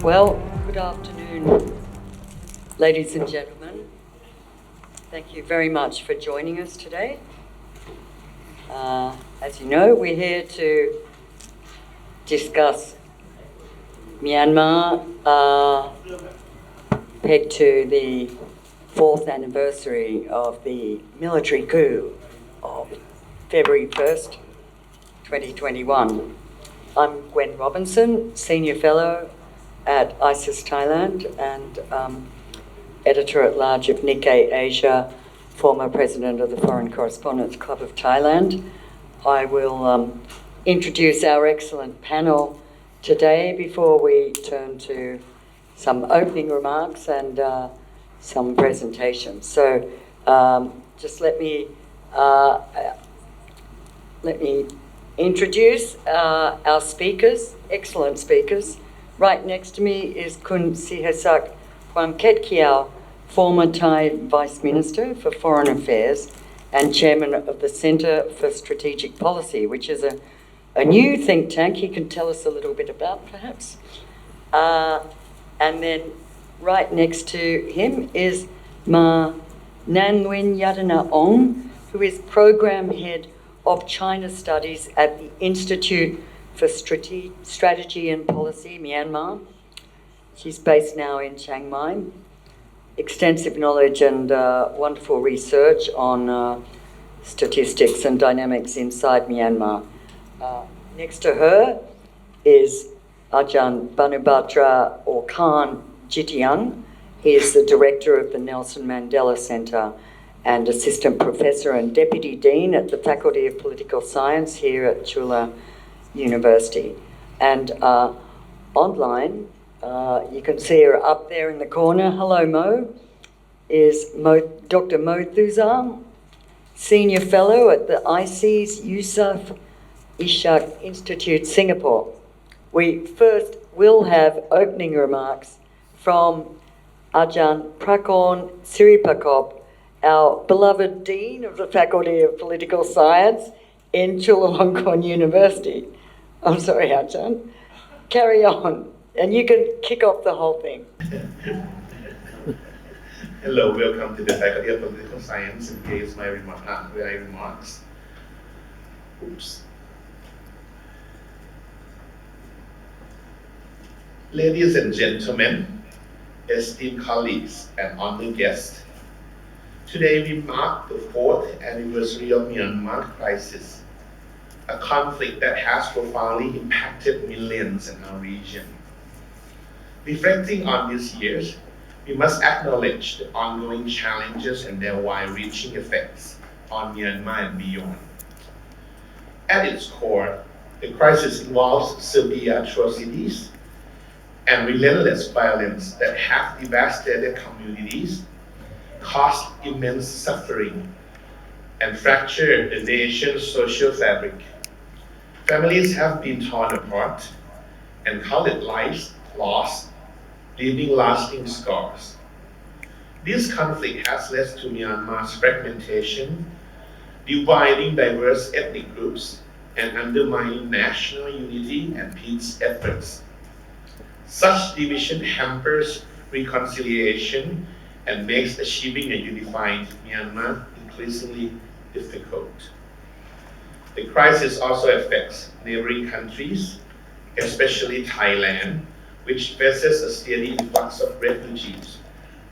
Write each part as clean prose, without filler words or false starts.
Well, good afternoon, ladies and gentlemen. Thank you very much for joining us today. As you know, we're here to discuss Myanmar, pegged to the 4th anniversary of the military coup of February 1st, 2021. I'm Gwen Robinson, Senior Fellow at ISIS Thailand and Editor-at-Large of Nikkei Asia, former President of the Foreign Correspondents Club of Thailand. I will introduce our excellent panel today before we turn to some opening remarks and some presentations. So just let me introduce our speakers, excellent speakers. Right next to me is Kun Sihasak Phramket-Kiao, former Thai Vice Minister for Foreign Affairs and Chairman of the Centre for Strategic Policy, which is a new think tank he can tell us a little bit about, perhaps. And then right next to him is Ma Nan Nguyen Yadana Ong, who is Program Head of China Studies at the Institute for Strategy and Policy, Myanmar. She's based now in Chiang Mai. Extensive knowledge and wonderful research on statistics and dynamics inside Myanmar. Next to her is Ajahn Banubhadra or Khan Jitian. He is the director of the Nelson Mandela Centre and assistant professor and deputy dean at the Faculty of Political Science here at Chula University. And online, you can see her up there in the corner. Hello, Mo. Is Dr. Mo Thuzar, Senior Fellow at the IC's Yusof Ishak Institute, Singapore. We first will have opening remarks from Ajahn Prakon Siripakop, our beloved Dean of the Faculty of Political Science in Chulalongkorn University. I'm sorry, Ajahn. Carry on, and you can kick off the whole thing. Hello, welcome to the Faculty of Political Science. In case my remarks. Oops. Ladies and gentlemen, esteemed colleagues and honored guests, today we mark the 4th anniversary of Myanmar crisis, a conflict that has profoundly impacted millions in our region. Reflecting on these years, we must acknowledge the ongoing challenges and their wide-reaching effects on Myanmar and beyond. At its core, the crisis involves severe atrocities and relentless violence that have devastated communities, caused immense suffering, and fractured the nation's social fabric. Families have been torn apart, and countless lives lost, leaving lasting scars. This conflict has led to Myanmar's fragmentation, dividing diverse ethnic groups and undermining national unity and peace efforts. Such division hampers reconciliation and makes achieving a unified Myanmar increasingly difficult. The crisis also affects neighboring countries, especially Thailand, which faces a steady influx of refugees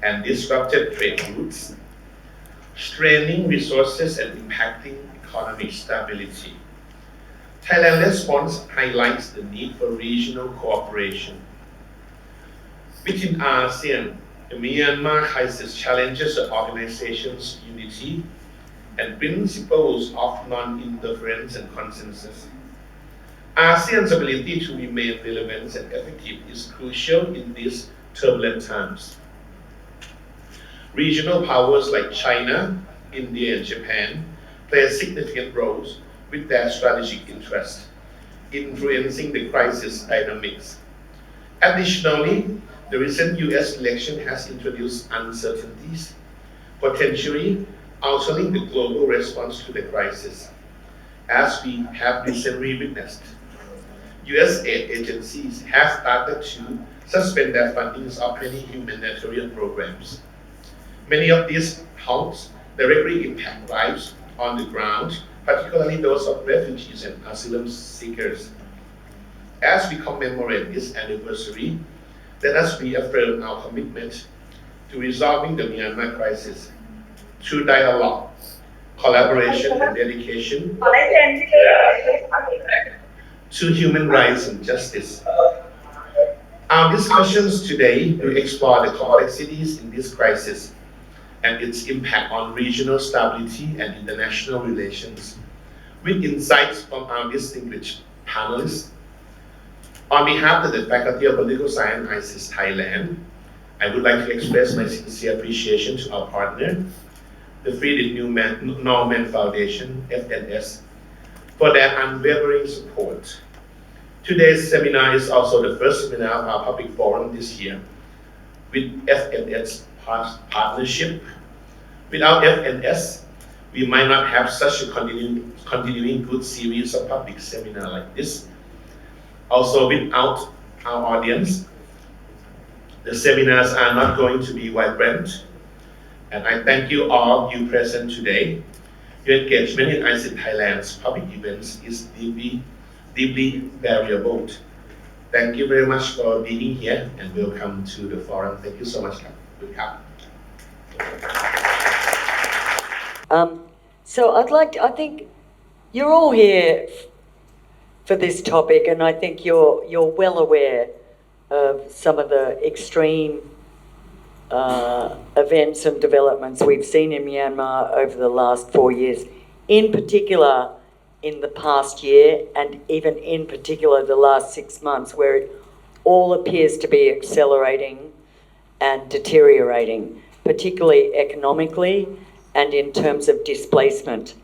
and disrupted trade routes, straining resources and impacting economic stability. Thailand's response highlights the need for regional cooperation. Within ASEAN, the Myanmar crisis challenges the organization's unity and principles of non-interference and consensus. ASEAN's ability to remain relevant and effective is crucial in these turbulent times. Regional powers like China, India, and Japan play significant roles with their strategic interests, influencing the crisis dynamics. Additionally, the recent US election has introduced uncertainties, potentially altering the global response to the crisis, as we have recently witnessed. US aid agencies have started to suspend their fundings of many humanitarian programs. Many of these halts directly impact lives on the ground, particularly those of refugees and asylum seekers. As we commemorate this anniversary, let us reaffirm our commitment to resolving the Myanmar crisis through dialogue, collaboration, and dedication to human rights and justice. Our discussions today will explore the complexities in this crisis and its impact on regional stability and international relations, with insights from our distinguished panelists. On behalf of the Faculty of Political Science, ISIS Thailand, I would like to express my sincere appreciation to our partner, the Friedrich Naumann Foundation, FNS, for their unwavering support. Today's seminar is also the first seminar of our public forum this year, with FNS partnership. Without FNS, we might not have such a continuing good series of public seminars like this. Also, without our audience, the seminars are not going to be vibrant. And I thank you all you present today. Your engagement in ISIS Thailand's public events is deeply valuable. Thank you very much for being here and welcome to the forum. Thank you so much. So I think you're all here for this topic, and I think you're well aware of some of the extreme events and developments we've seen in Myanmar over the last 4 years, in particular in the past year, and even in particular the last 6 months, where it all appears to be accelerating and deteriorating, particularly economically and in terms of displacement.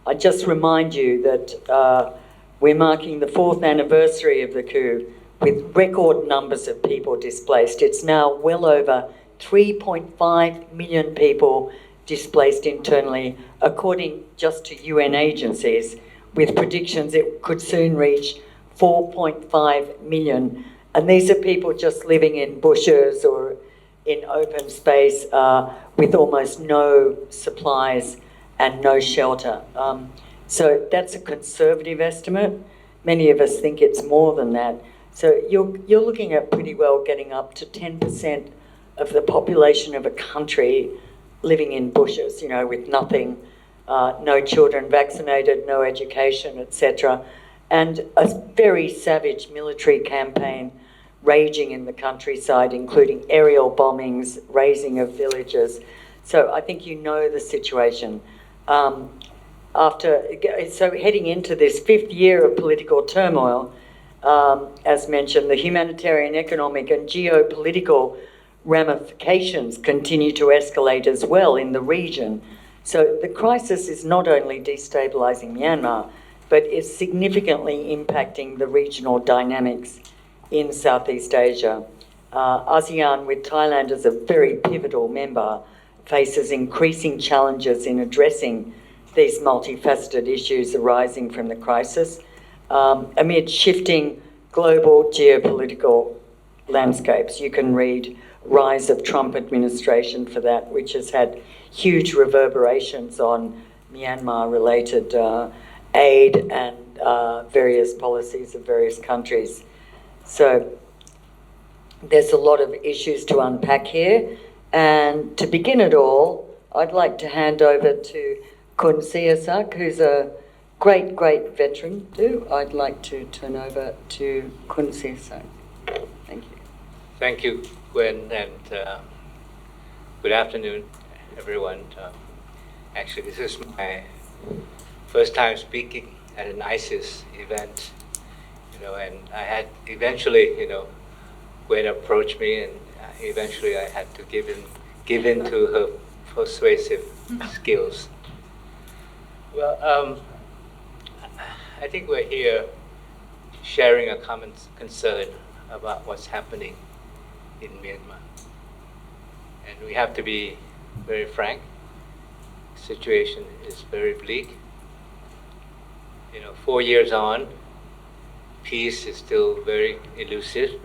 I just remind you that we're marking the 4th anniversary of the coup with record numbers of people displaced. It's now well over 3.5 million people displaced internally, according just to UN agencies, with predictions it could soon reach 4.5 million. And these are people just living in bushes or in open space with almost no supplies and no shelter. So that's a conservative estimate. Many of us think it's more than that. So you're looking at pretty well getting up to 10% of the population of a country living in bushes, you know, with nothing, no children vaccinated, no education, etc. And a very savage military campaign raging in the countryside, including aerial bombings, razing of villages. So I think you know the situation. So heading into this 5th year of political turmoil, as mentioned, the humanitarian, economic and geopolitical ramifications continue to escalate as well in the region. So the crisis is not only destabilizing Myanmar, but is significantly impacting the regional dynamics in Southeast Asia. ASEAN, with Thailand as a very pivotal member, faces increasing challenges in addressing these multifaceted issues arising from the crisis amid shifting global geopolitical landscapes. You can read Rise of Trump administration for that, which has had huge reverberations on Myanmar-related aid and various policies of various countries. So there's a lot of issues to unpack here. And to begin it all, I'd like to hand over to Kun Siasak, who's a great, great veteran. I'd like to turn over to Kun Siasak. Thank you. Thank you, Gwen, and good afternoon, everyone. Actually, this is my first time speaking at an ISIS event, and I had eventually, Gwen approached me, and eventually I had to give in to her persuasive skills. Well, I think we're here sharing a common concern about what's happening in Myanmar. And we have to be very frank. The situation is very bleak. 4 years on, peace is still very elusive.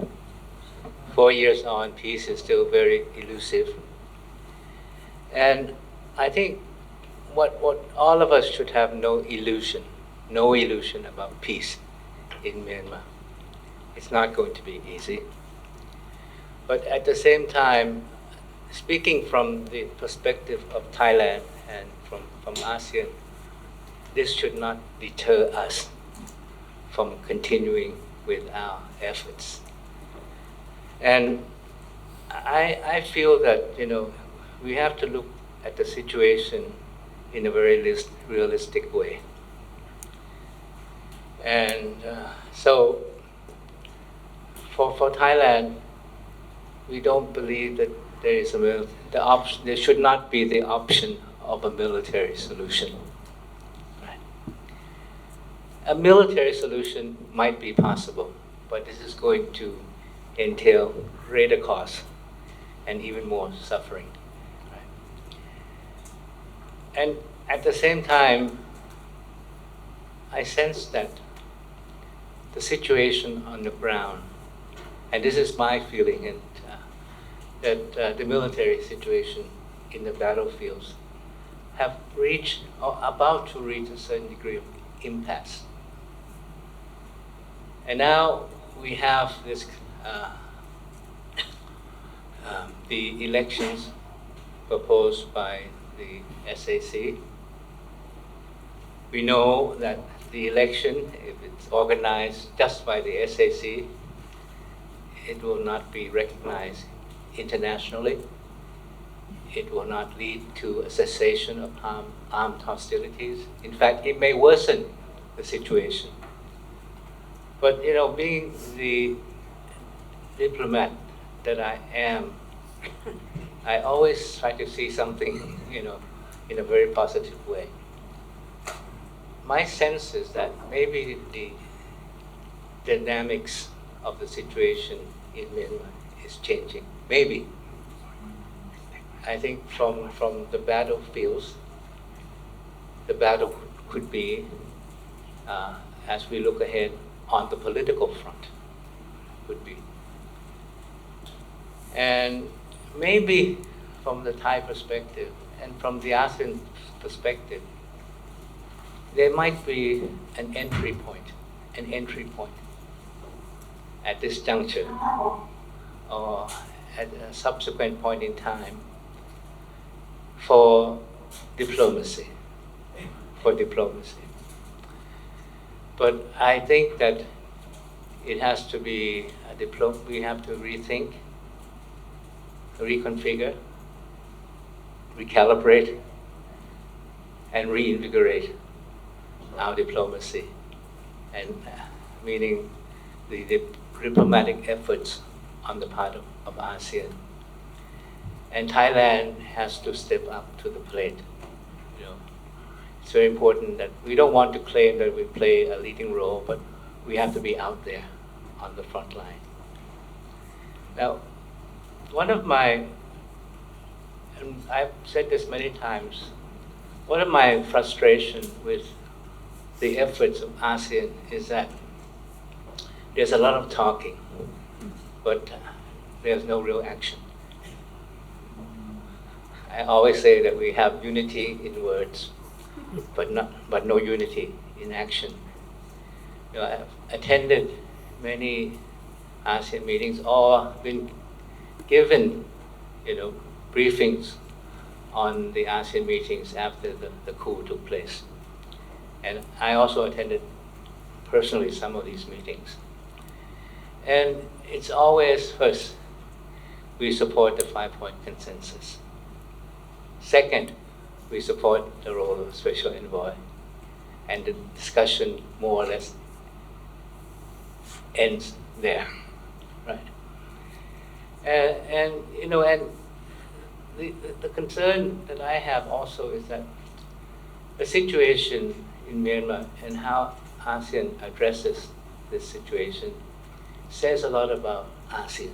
4 years on, peace is still very elusive. And I think what all of us should have no illusion about peace in Myanmar. It's not going to be easy. But at the same time, speaking from the perspective of Thailand and from ASEAN, this should not deter us from continuing with our efforts. And I feel that, we have to look at the situation in a very realistic way. And so for Thailand, we don't believe that there should not be the option of a military solution. Right. A military solution might be possible, but this is going to entail greater costs and even more suffering. Right. And at the same time, I sense that the situation on the ground, and this is my feeling, and that the military situation in the battlefields have reached or about to reach a certain degree of impasse. And now we have this the elections proposed by the SAC. We know that the election, if it's organized just by the SAC, it will not be recognized internationally. It will not lead to a cessation of armed hostilities. In fact, it may worsen the situation. But being the diplomat that I am, I always try to see something, in a very positive way. My sense is that maybe the dynamics of the situation in Myanmar is changing. Maybe. I think from the battlefields, the battle could be, as we look ahead on the political front, could be. And maybe from the Thai perspective and from the ASEAN perspective, there might be an entry point at this juncture or at a subsequent point in time for diplomacy. But I think that it has to be we have to rethink, reconfigure, recalibrate, and reinvigorate our diplomacy, and meaning the diplomatic efforts on the part of ASEAN. And Thailand has to step up to the plate. It's very important that we don't want to claim that we play a leading role, but we have to be out there on the front line. Now, one of my, and I've said this many times, one of my frustration with the efforts of ASEAN is that there's a lot of talking, but there's no real action. I always say that we have unity in words, but no unity in action. I've attended many ASEAN meetings or been given, briefings on the ASEAN meetings after the coup took place. And I also attended personally some of these meetings. And it's always, first, we support the 5-point consensus. Second, we support the role of special envoy. And the discussion more or less ends there, right? And the concern that I have also is that the situation in Myanmar and how ASEAN addresses this situation says a lot about ASEAN,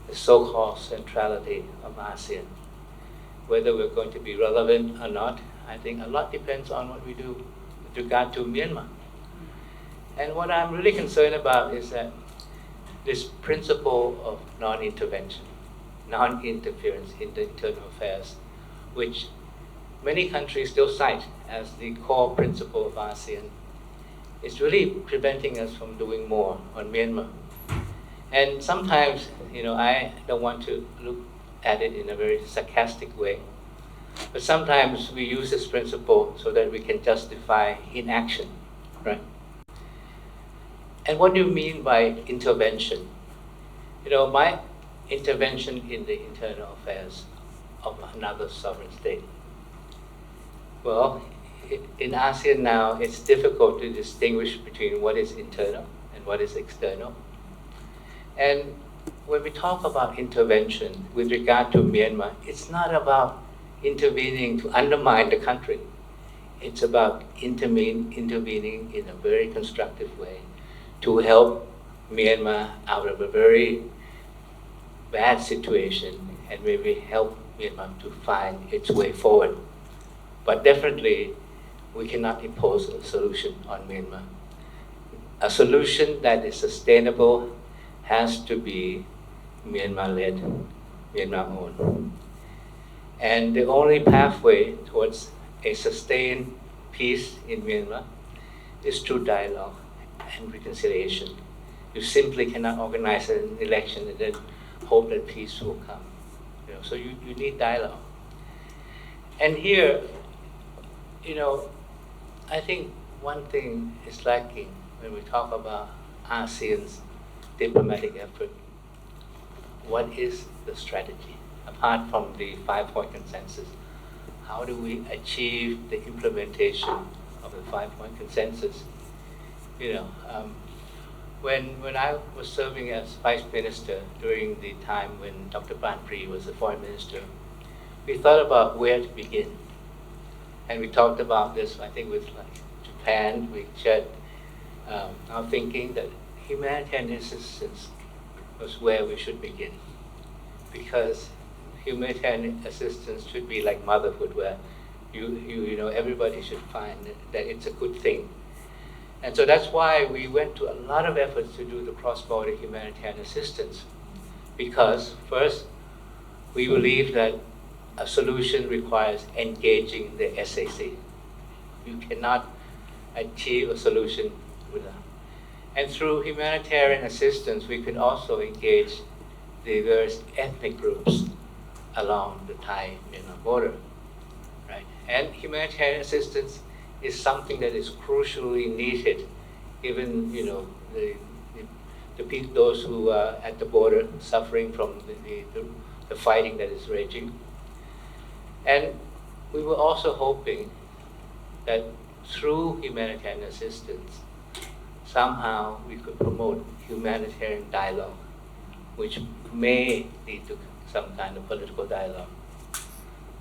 the so-called centrality of ASEAN. Whether we're going to be relevant or not, I think a lot depends on what we do with regard to Myanmar. And what I'm really concerned about is that this principle of non-intervention, non-interference in the internal affairs, which many countries still cite as the core principle of ASEAN, is really preventing us from doing more on Myanmar. And sometimes, I don't want to look at it in a very sarcastic way, but sometimes we use this principle so that we can justify inaction, right? And what do you mean by intervention? My intervention in the internal affairs of another sovereign state. Well, in ASEAN now, it's difficult to distinguish between what is internal and what is external. And when we talk about intervention with regard to Myanmar, it's not about intervening to undermine the country. It's about intervening in a very constructive way to help Myanmar out of a very bad situation and maybe help Myanmar to find its way forward. But definitely, we cannot impose a solution on Myanmar. A solution that is sustainable has to be Myanmar-led, Myanmar-owned. And the only pathway towards a sustained peace in Myanmar is through dialogue and reconciliation. You simply cannot organize an election and then hope that peace will come. So you need dialogue. And here, I think one thing is lacking when we talk about ASEAN's diplomatic effort. What is the strategy? Apart from the 5-point consensus, how do we achieve the implementation of the 5-point consensus? When I was serving as Vice Minister during the time when Dr. Ban Pri was the Foreign Minister, we thought about where to begin. And we talked about this, I think, with Japan. We shared our thinking that humanitarian assistance was where we should begin. Because humanitarian assistance should be like motherhood, where everybody should find that it's a good thing. And so that's why we went to a lot of efforts to do the cross-border humanitarian assistance. Because first, we believe that a solution requires engaging the SAC. You cannot achieve a solution without. And through humanitarian assistance, we could also engage the various ethnic groups along the Thai-Myanmar border, right? And humanitarian assistance is something that is crucially needed, given those who are at the border suffering from the fighting that is raging. And we were also hoping that through humanitarian assistance, somehow we could promote humanitarian dialogue, which may lead to some kind of political dialogue.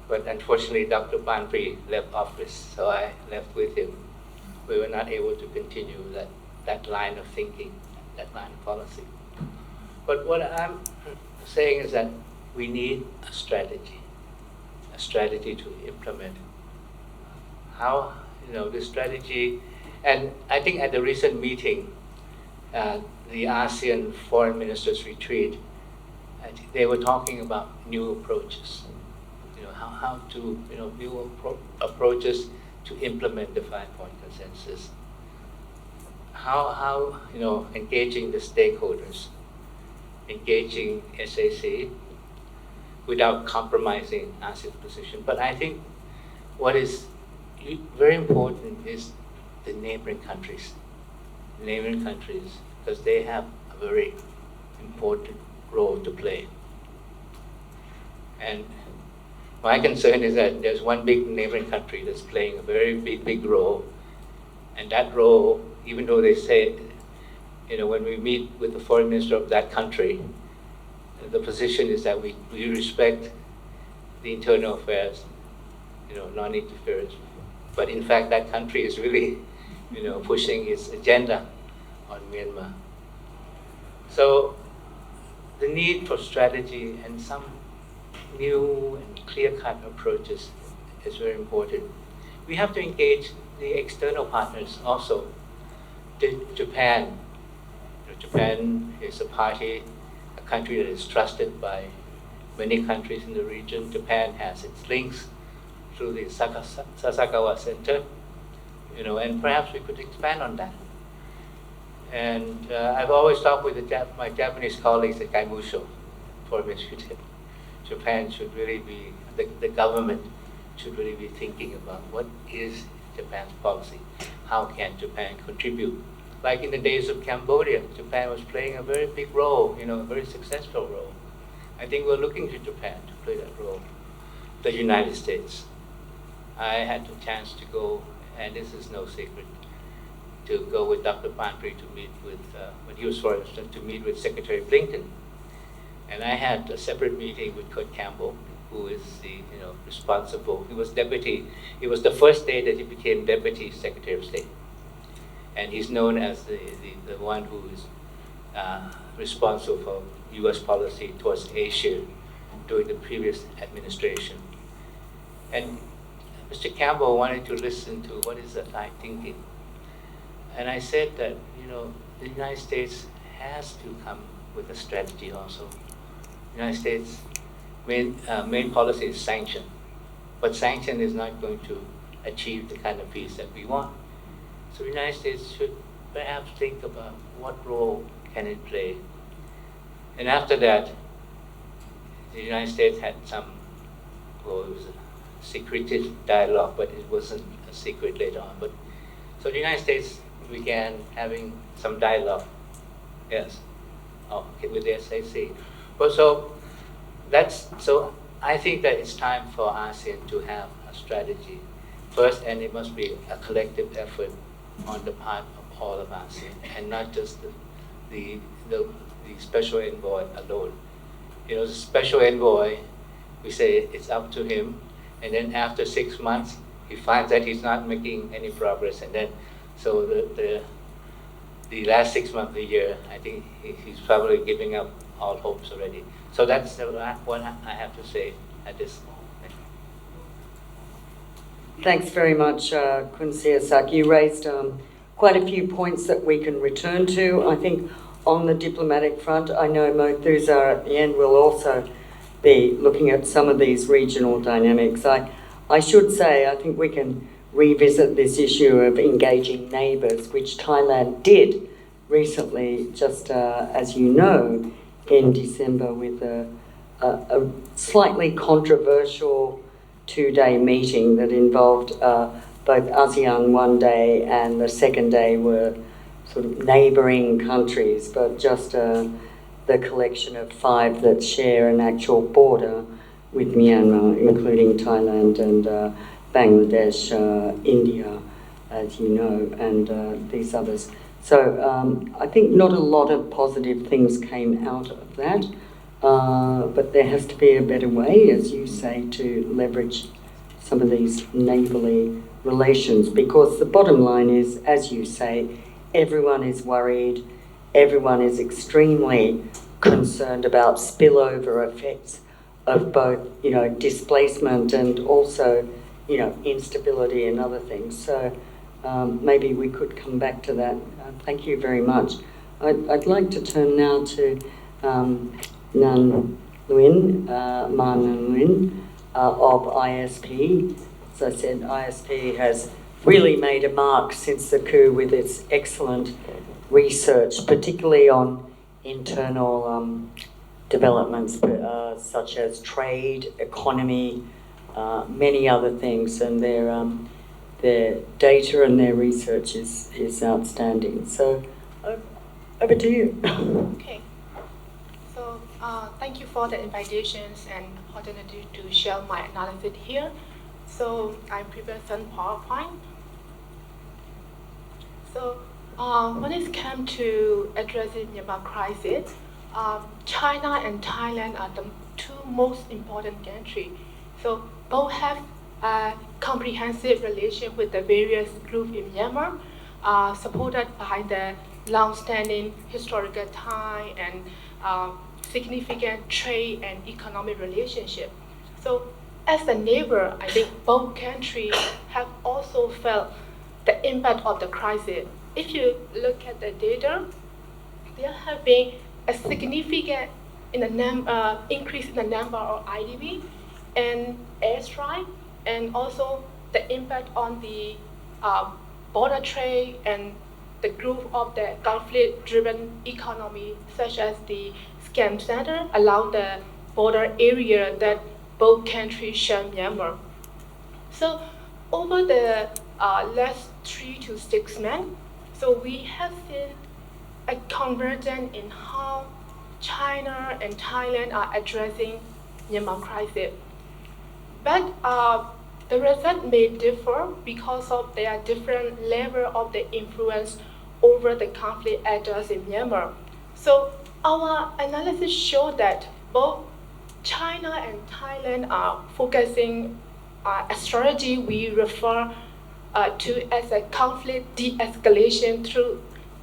But unfortunately, Dr. Ban Pri left office, so I left with him. We were not able to continue that line of thinking, that line of policy. But what I'm saying is that we need a strategy to implement. How, this strategy, and I think at the recent meeting, the ASEAN Foreign Ministers Retreat, I think they were talking about new approaches. How to, new approaches to implement the 5-point consensus. How engaging the stakeholders, engaging SAC without compromising ASEAN's position. But I think what is very important is the neighboring countries. Because they have a very important role to play. And my concern is that there's one big neighboring country that's playing a very big role. And that role, even though they say, when we meet with the foreign minister of that country, the position is that we respect the internal affairs, non-interference. But in fact, that country is really, pushing its agenda on Myanmar. So the need for strategy and some new and clear-cut approaches is very important. We have to engage the external partners also. Japan, Japan is a party, a country that is trusted by many countries in the region. Japan has its links through the Sasakawa Center, and perhaps we could expand on that. And I've always talked with my Japanese colleagues at Kaimusho for initiative. Japan should really be, the government should really be thinking about what is Japan's policy. How can Japan contribute? Like in the days of Cambodia, Japan was playing a very big role, a very successful role. I think we're looking to Japan to play that role. The United States. I had the chance to go, and this is no secret, to go with Dr. Pantry to meet with, when he was forced to meet with Secretary Blinken. And I had a separate meeting with Kurt Campbell, who is the responsible. He was deputy. It was the first day that he became Deputy Secretary of State, and he's known as the one who is responsible for U.S. policy towards Asia during the previous administration. And Mr. Campbell wanted to listen to what is the Thai thinking, and I said that the United States has to come with a strategy also. The United States main policy is sanction, but sanction is not going to achieve the kind of peace that we want. So the United States should perhaps think about what role can it play. And after that, the United States had some, it was a secretive dialogue, but it wasn't a secret later on. But so the United States began having some dialogue, yes, with the SAC. But so I think that it's time for ASEAN to have a strategy first, and it must be a collective effort on the part of all of ASEAN, and not just the special envoy alone. The special envoy, we say it's up to him, and then after 6 months, he finds that he's not making any progress, and then so the last 6 months of the year, I think he's probably giving up all hopes already. So that's the last one I have to say at this moment. Thanks very much, Kun Siasak. You raised quite a few points that we can return to. I think on the diplomatic front, I know Mothuzar at the end will also be looking at some of these regional dynamics. I should say, I think we can revisit this issue of engaging neighbours, which Thailand did recently, just as you know, in December with a slightly controversial 2-day meeting that involved both ASEAN one day, and the second day were sort of neighbouring countries, but just the collection of 5 that share an actual border with Myanmar, including Thailand and Bangladesh, India, as you know, and these others. So I think not a lot of positive things came out of that, but there has to be a better way, as you say, to leverage some of these neighbourly relations, because the bottom line is, as you say, everyone is worried, everyone is extremely concerned about spillover effects of both, displacement and also, instability and other things. So maybe we could come back to that. Thank you very much. I'd like to turn now to Nhan Nguyen, Ma Nhan Nguyen of ISP. As I said, ISP has really made a mark since the coup with its excellent research, particularly on internal developments such as trade, economy, many other things, and their data and their research is outstanding. So over to you. Okay. So thank you for the invitations and opportunity to share my analysis here. So I prepared some PowerPoint. So when it comes to addressing Myanmar crisis, China and Thailand are the 2 most important countries. So both have a comprehensive relation with the various groups in Myanmar, supported by the long-standing historical tie and significant trade and economic relationship. So as a neighbor, I think both countries have also felt the impact of the crisis. If you look at the data, there have been a significant increase in the number of IDP and airstrike, and also the impact on the border trade and the growth of the conflict-driven economy, such as the scam center along the border area that both countries share Myanmar. So over the last 3 to 6 months, so we have seen a convergence in how China and Thailand are addressing Myanmar crisis. But the result may differ because of their different level of the influence over the conflict actors in Myanmar. So our analysis showed that both China and Thailand are focusing a strategy we refer to as a conflict de-escalation through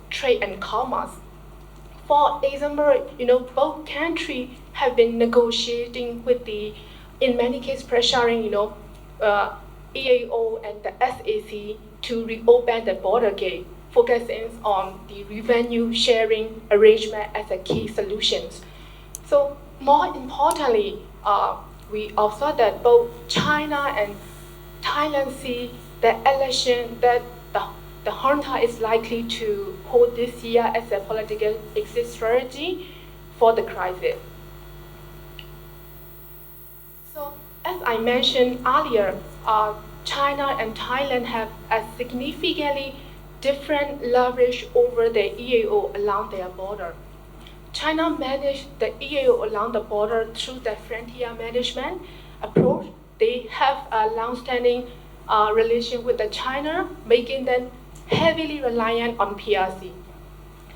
trade and commerce. For example, both countries have been negotiating with in many cases, pressuring, EAO and the SAC to reopen the border gate, focusing on the revenue sharing arrangement as a key solutions. So more importantly, we observe that both China and Thailand see the election that the junta is likely to hold this year as a political exit strategy for the crisis. So, as I mentioned earlier, China and Thailand have a significantly different leverage over the EAO along their border. China managed the EAO along the border through the frontier management approach. They have a long-standing relation with the China, making them heavily reliant on PRC.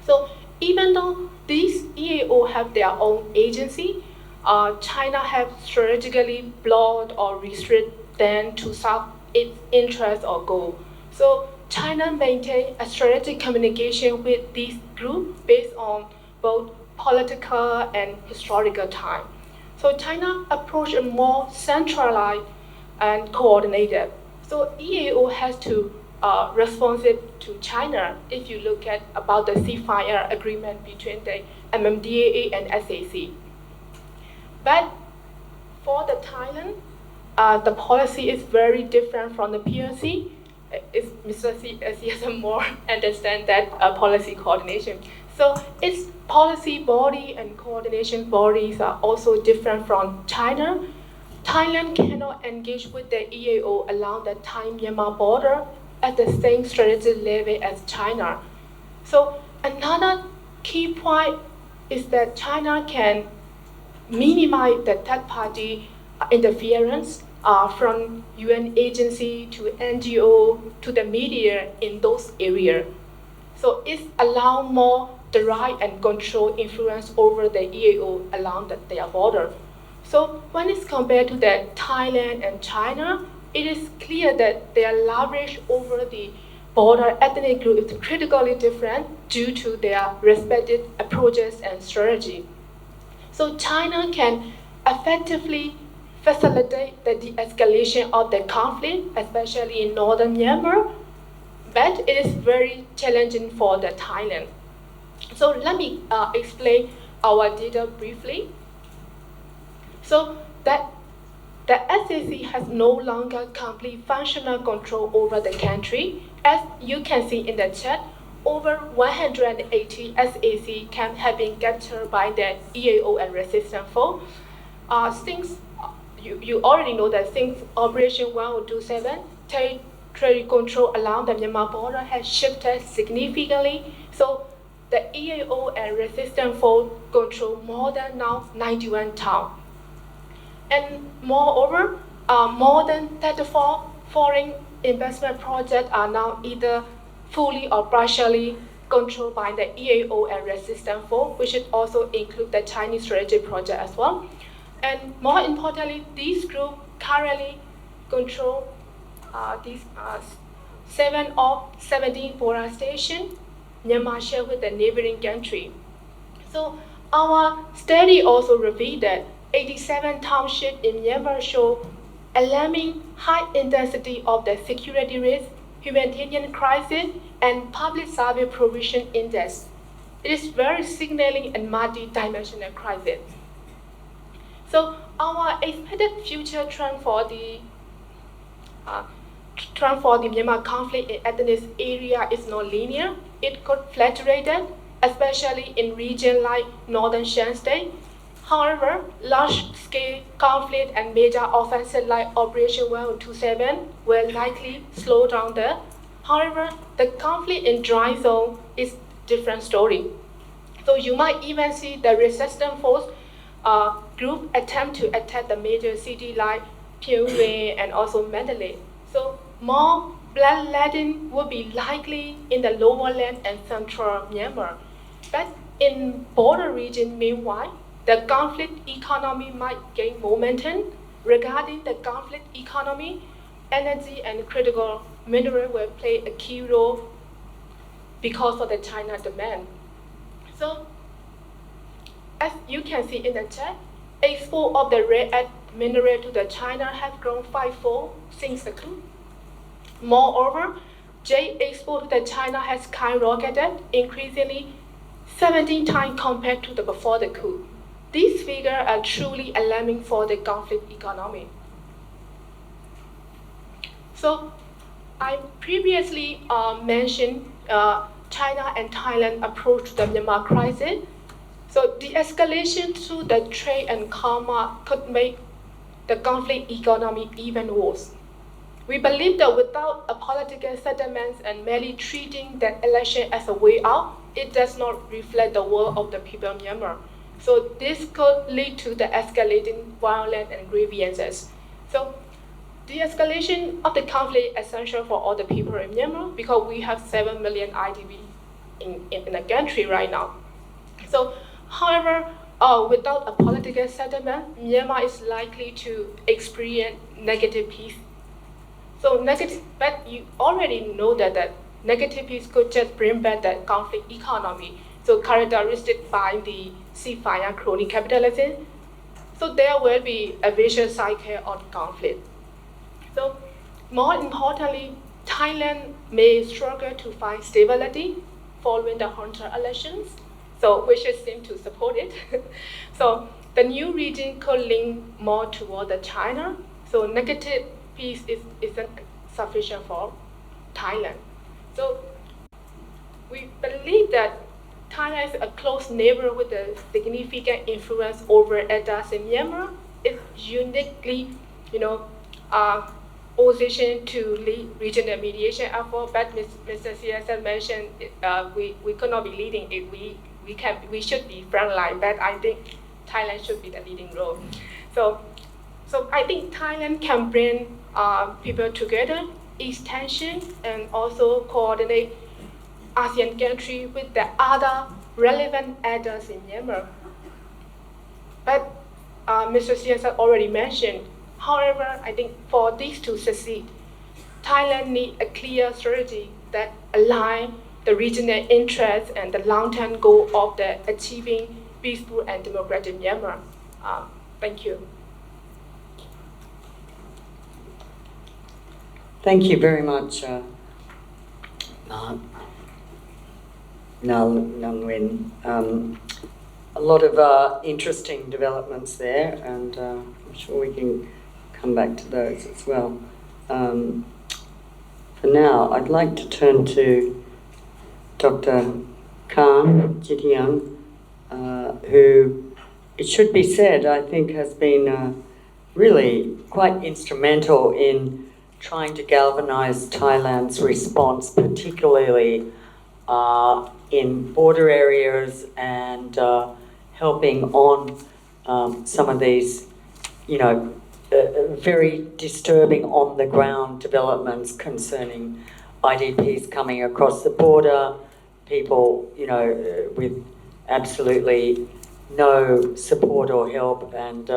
So even though these EAO have their own agency, China have strategically blocked or restricted them to serve its interest or goal. So China maintains a strategic communication with these groups based on both political and historical time. So China approach a more centralized and coordinated. So EAO has to respond to China if you look at about the ceasefire agreement between the MMDAA and SAC. But for the Thailand, the policy is very different from the PRC. Mr. C has more understand that policy coordination. So its policy body and coordination bodies are also different from China. Thailand cannot engage with the EAO along the Thai-Myanmar border at the same strategic level as China. So another key point is that China can minimize the third-party interference from UN agency to NGO to the media in those areas. So it allows more direct and controlled influence over the EAO along their border. So when it's compared to the Thailand and China, it is clear that their leverage over the border ethnic group is critically different due to their respective approaches and strategy. So China can effectively facilitate the de-escalation of the conflict, especially in northern Myanmar, but it is very challenging for the Thailand. So let me explain our data briefly. So that the SAC has no longer complete functional control over the country. As you can see in the chat, over 180 SAC camps have been captured by the EAO and resistance force. Since you already know that since Operation 1027, territory control along the Myanmar border has shifted significantly. So the EAO and resistance force control more than now 91 towns. And moreover, more than 34 foreign investment projects are now either fully or partially controlled by the EAO and resistance force, which should also include the Chinese strategic project as well. And more importantly, these groups currently control these 7 of 17 border stations Myanmar share with the neighboring country. So our study also revealed that 87 townships in Myanmar show alarming high intensity of the security risk, humanitarian crisis, and public service provision index. it is very signaling and multi-dimensional crisis. So our expected future trend for the Myanmar conflict in ethnic area is not linear. It could fluctuate, especially in regions like northern Shan State. However, large-scale conflict and major offensive like Operation 1227 will likely slow down there. However, the conflict in dry zone is different story. So you might even see the resistance force group attempt to attack the major city like Pyongyang and also Mandalay. So more bloodletting would be likely in the lower land and central Myanmar. But in border region, meanwhile, the conflict economy might gain momentum. Regarding the conflict economy, energy and critical mineral will play a key role because of the China demand. So, as you can see in the chat, export of the rare earth mineral to the China have grown fivefold since the coup. Moreover, jade export to the China has skyrocketed, increasingly 17 times compared to the before the coup. These figures are truly alarming for the conflict economy. So, I previously mentioned China and Thailand approach to the Myanmar crisis. So the escalation to the trade and karma could make the conflict economy even worse. We believe that without a political settlement and merely treating the election as a way out, it does not reflect the will of the people of Myanmar. So this could lead to the escalating violence and grievances. So de-escalation of the conflict is essential for all the people in Myanmar because we have 7 million IDP in the country right now. So, however, without a political settlement, Myanmar is likely to experience negative peace. So but you already know that negative peace could just bring back the conflict economy. So characteristic by the ceasefire crony capitalism. So there will be a vicious cycle of conflict. So more importantly, Thailand may struggle to find stability following the Hunter elections, so we should seem to support it. So the new region could link more toward the China, so negative peace isn't sufficient for Thailand. So we believe that Thailand is a close neighbor with a significant influence over others in Myanmar. It's uniquely, positioned to lead regional mediation effort, but Mr. CSL mentioned we could not be leading it. We should be frontline, but I think Thailand should be the leading role. So I think Thailand can bring people together, ease tension, and also coordinate ASEAN countries with the other relevant actors in Myanmar. But Mr. CSL already mentioned. However, I think for this to succeed, Thailand needs a clear strategy that aligns the regional interests and the long-term goal of the achieving peaceful and democratic Myanmar. Thank you. Thank you very much, Nang Win. A lot of interesting developments there, and I'm sure we can come back to those as well. For now, I'd like to turn to Dr. Khan Jitiang, who, it should be said, I think has been really quite instrumental in trying to galvanize Thailand's response, particularly in border areas and helping on some of these, very disturbing on-the-ground developments concerning IDPs coming across the border, people, with absolutely no support or help, and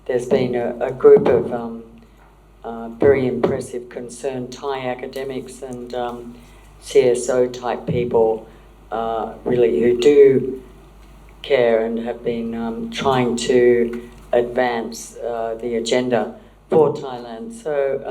there's been a group of very impressive, concerned Thai academics and CSO-type people, really, who do care and have been trying to advance the agenda for Thailand. So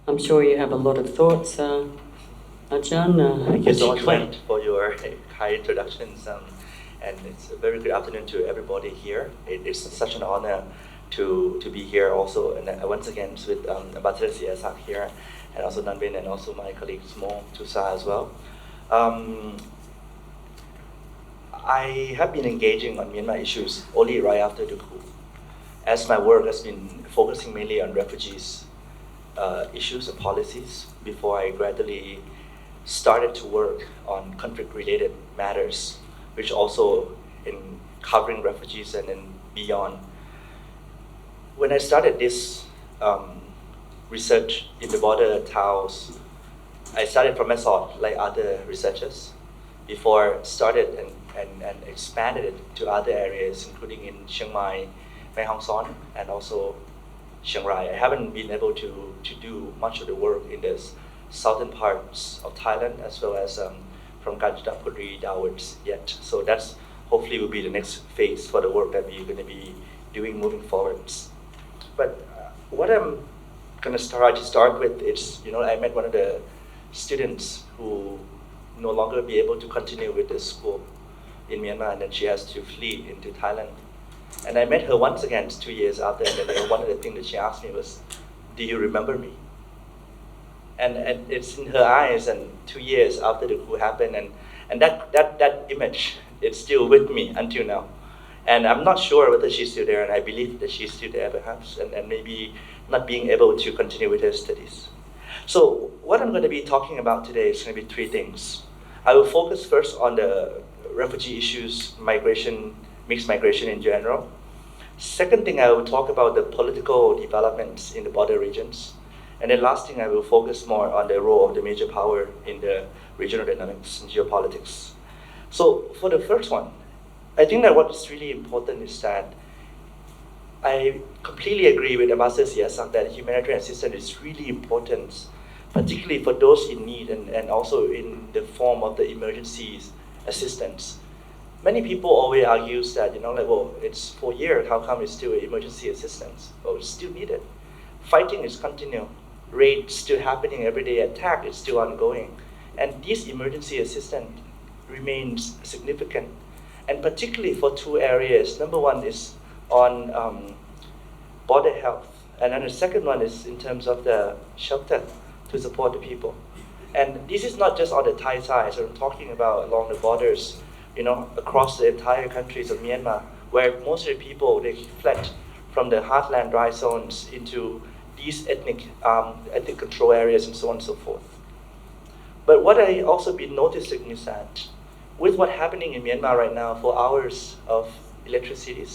I'm sure you have a lot of thoughts, Ajahn. Thank you so much for your Thai introductions, and it's a very good afternoon to everybody here. It is such an honor to be here also, and once again with Ambassador Siasak here, and also Nanvin, and also my colleagues Mo Tusa as well. I have been engaging on Myanmar issues only right after the coup, as my work has been focusing mainly on refugees issues and policies before I gradually started to work on conflict-related matters, which also in covering refugees and then beyond. When I started this research in the border towns, I started from Mesot, like other researchers, before started and expanded it to other areas, including in Chiang Mai, Mae Hong Son, and also Chiang Rai. I haven't been able to do much of the work in the southern parts of Thailand, as well as from Kanchanaburi downwards yet. So that's hopefully will be the next phase for the work that we're going to be doing moving forwards. But what I'm going to start with is, I met one of the students who no longer be able to continue with the school in Myanmar, and then she has to flee into Thailand. And I met her once again 2 years after, and then one of the things that she asked me was, "Do you remember me?" And it's in her eyes, and 2 years after the coup happened, and that image, it's still with me until now. And I'm not sure whether she's still there, and I believe that she's still there perhaps, and maybe not being able to continue with her studies. So what I'm going to be talking about today is going to be three things. I will focus first on the refugee issues, migration, mixed migration in general. Second thing, I will talk about the political developments in the border regions. And then last thing, I will focus more on the role of the major power in the regional dynamics and geopolitics. So for the first one, I think that what is really important is that I completely agree with Ambassador Siasak that humanitarian assistance is really important, particularly for those in need and also in the form of the emergency assistance. Many people always argue that, well, it's 4 years, how come it's still emergency assistance? Well, it's still needed. Fighting is continual. Raid still happening, everyday attack is still ongoing. And this emergency assistance remains significant, and particularly for two areas. Number one is on border health, and then the second one is in terms of the shelter to support the people. And this is not just on the Thai side, so I'm talking about along the borders, across the entire countries of Myanmar, where most of the people, they fled from the heartland dry zones into these ethnic control areas and so on and so forth. But what I also been noticing is that with what's happening in Myanmar right now for hours of electricity,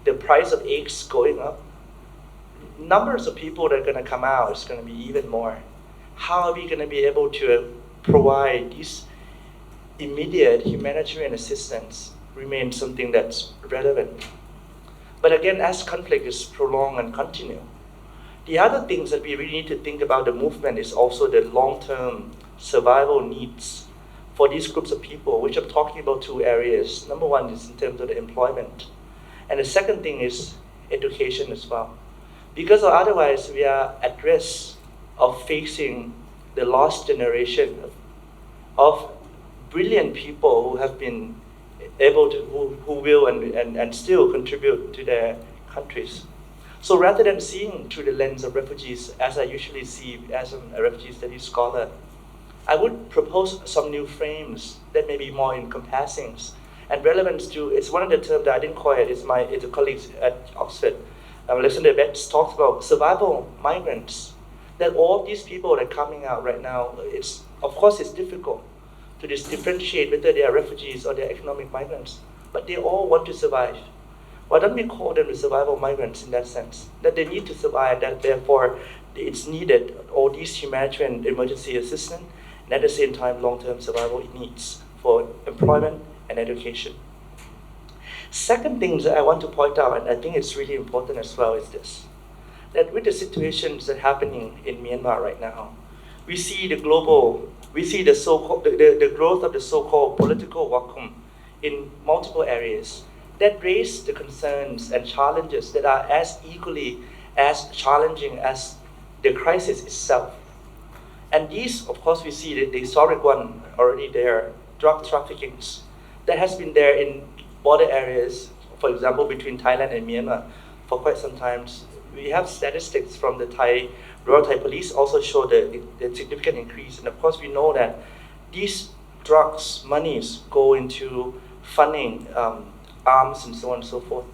the price of eggs going up, numbers of people that are going to come out is going to be even more. How are we going to be able to provide this immediate humanitarian assistance remains something that's relevant. But again, as conflict is prolonged and continue, the other things that we really need to think about the movement is also the long-term survival needs for these groups of people, which I'm talking about two areas. Number one is in terms of the employment. And the second thing is education as well. Because otherwise we are at risk of facing the lost generation of brilliant people who have been able to, who will and still contribute to their countries. So rather than seeing through the lens of refugees, as I usually see as a refugee studies scholar, I would propose some new frames that may be more encompassing and relevant to, it's one of the terms that I didn't call it, it's a colleague at Oxford, Alexander Betts talks about survival migrants, that all these people that are coming out right now, of course it's difficult to differentiate whether they are refugees or they're economic migrants, but they all want to survive. Why don't we call them the survival migrants in that sense? That they need to survive, that therefore it's needed all these humanitarian emergency assistance, and at the same time long-term survival needs for employment and education. Second thing that I want to point out, and I think it's really important as well, is this, that with the situations that are happening in Myanmar right now, we see the so-called, the growth of the so-called political vacuum in multiple areas that raise the concerns and challenges that are as equally as challenging as the crisis itself. And these, of course, we see the historic one already there drug trafficking that has been there in border areas, for example, between Thailand and Myanmar for quite some time. We have statistics from the Royal Thai Police also show the significant increase. And of course, we know that these drugs, monies go into funding arms and so on and so forth.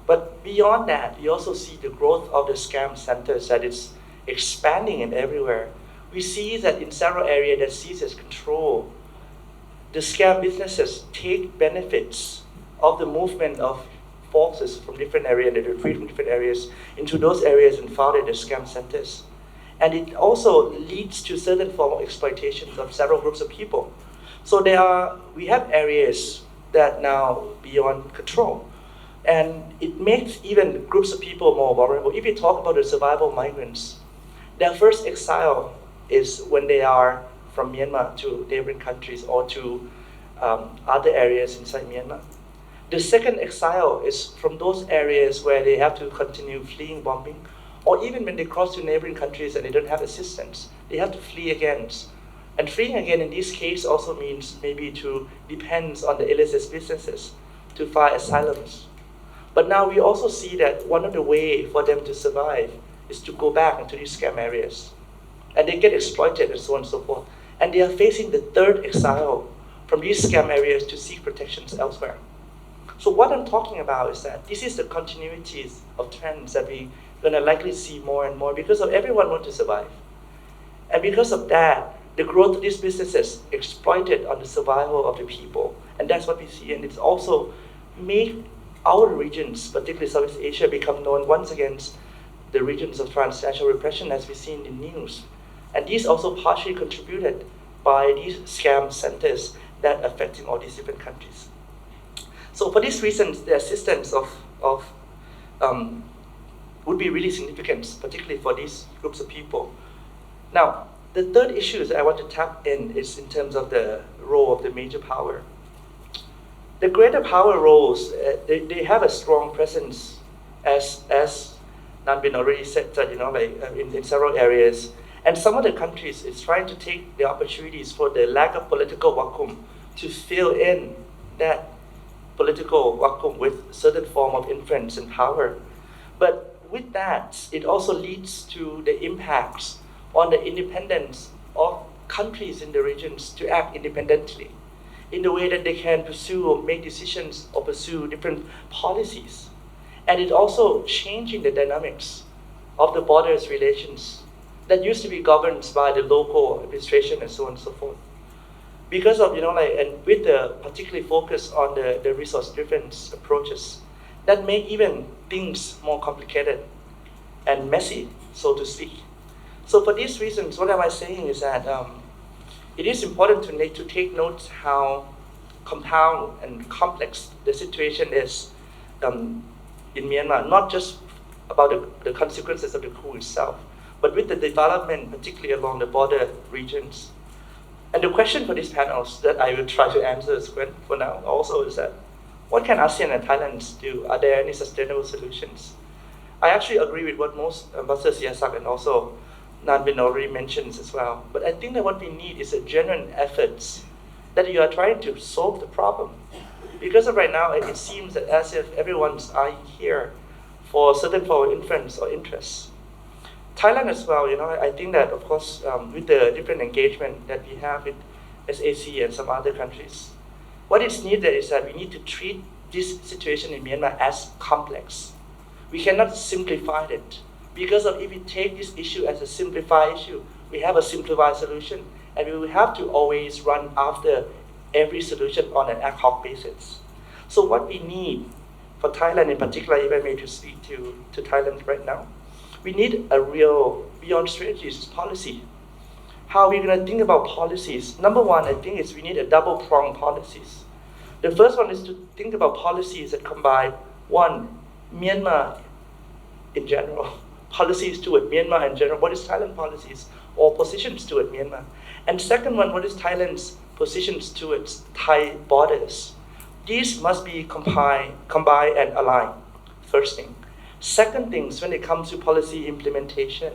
But beyond that, we also see the growth of the scam centers that is expanding in everywhere. We see that in several areas that seizes control, the scam businesses take benefits of the movement of forces from different areas, that retreat from different areas into those areas and founded the scam centers. And it also leads to certain form of exploitation of several groups of people. So we have areas that now beyond control. And it makes even groups of people more vulnerable. If you talk about the survival migrants, their first exile is when they are from Myanmar to neighboring countries or to other areas inside Myanmar. The second exile is from those areas where they have to continue fleeing bombing, or even when they cross to neighboring countries and they don't have assistance, they have to flee again. And fleeing again in this case also means maybe to depend on the illicit businesses to find asylums. But now we also see that one of the ways for them to survive is to go back into these scam areas. And they get exploited and so on and so forth. And they are facing the third exile from these scam areas to seek protections elsewhere. So what I'm talking about is that this is the continuities of trends that we're going to likely see more and more because of everyone wants to survive. And because of that, the growth of these businesses exploited on the survival of the people. And that's what we see. And it's also made our regions, particularly Southeast Asia, become known once again the regions of transnational repression as we see in the news. And these also partially contributed by these scam centers that affecting all these different countries. So for these reasons, the assistance would be really significant, particularly for these groups of people. Now, the third issue that I want to tap in is in terms of the role of the major power. The greater power roles, they have a strong presence, as Nanbin already said, that in several areas. And some of the countries is trying to take the opportunities for the lack of political vacuum to fill in that political vacuum with certain form of influence and power. But with that, it also leads to the impacts on the independence of countries in the regions to act independently in the way that they can pursue or make decisions or pursue different policies. And it also changing the dynamics of the borders relations that used to be governed by the local administration and so on and so forth. Because of, and with the particularly focus on the resource-driven approaches, that make even things more complicated and messy, so to speak. So for these reasons, what am I saying is that it is important to take note how compound and complex the situation is in Myanmar, not just about the consequences of the coup itself, but with the development, particularly along the border regions. And the question for these panels that I will try to answer for now also is that, what can ASEAN and Thailand do? Are there any sustainable solutions? I actually agree with what most Ambassador Siasak and also Nanbin already mentions as well. But I think that what we need is a genuine efforts that you are trying to solve the problem. Because of right now, it seems that as if everyone's eyeing here for certain form of influence or interests. Thailand as well, I think that of course with the different engagement that we have with SAC and some other countries, what is needed is that we need to treat this situation in Myanmar as complex. We cannot simplify it. Because if we take this issue as a simplified issue, we have a simplified solution, and we will have to always run after every solution on an ad hoc basis. So what we need for Thailand in particular, if I may to speak to Thailand right now, we need a real beyond strategies policy. How are we going to think about policies? Number one, I think is we need a double-pronged policies. The first one is to think about policies that combine, one, Myanmar in general, policies toward Myanmar in general, what is Thailand's policies or positions toward Myanmar? And second one, what is Thailand's positions towards Thai borders? These must be combined and aligned, first thing. Second things, when it comes to policy implementation,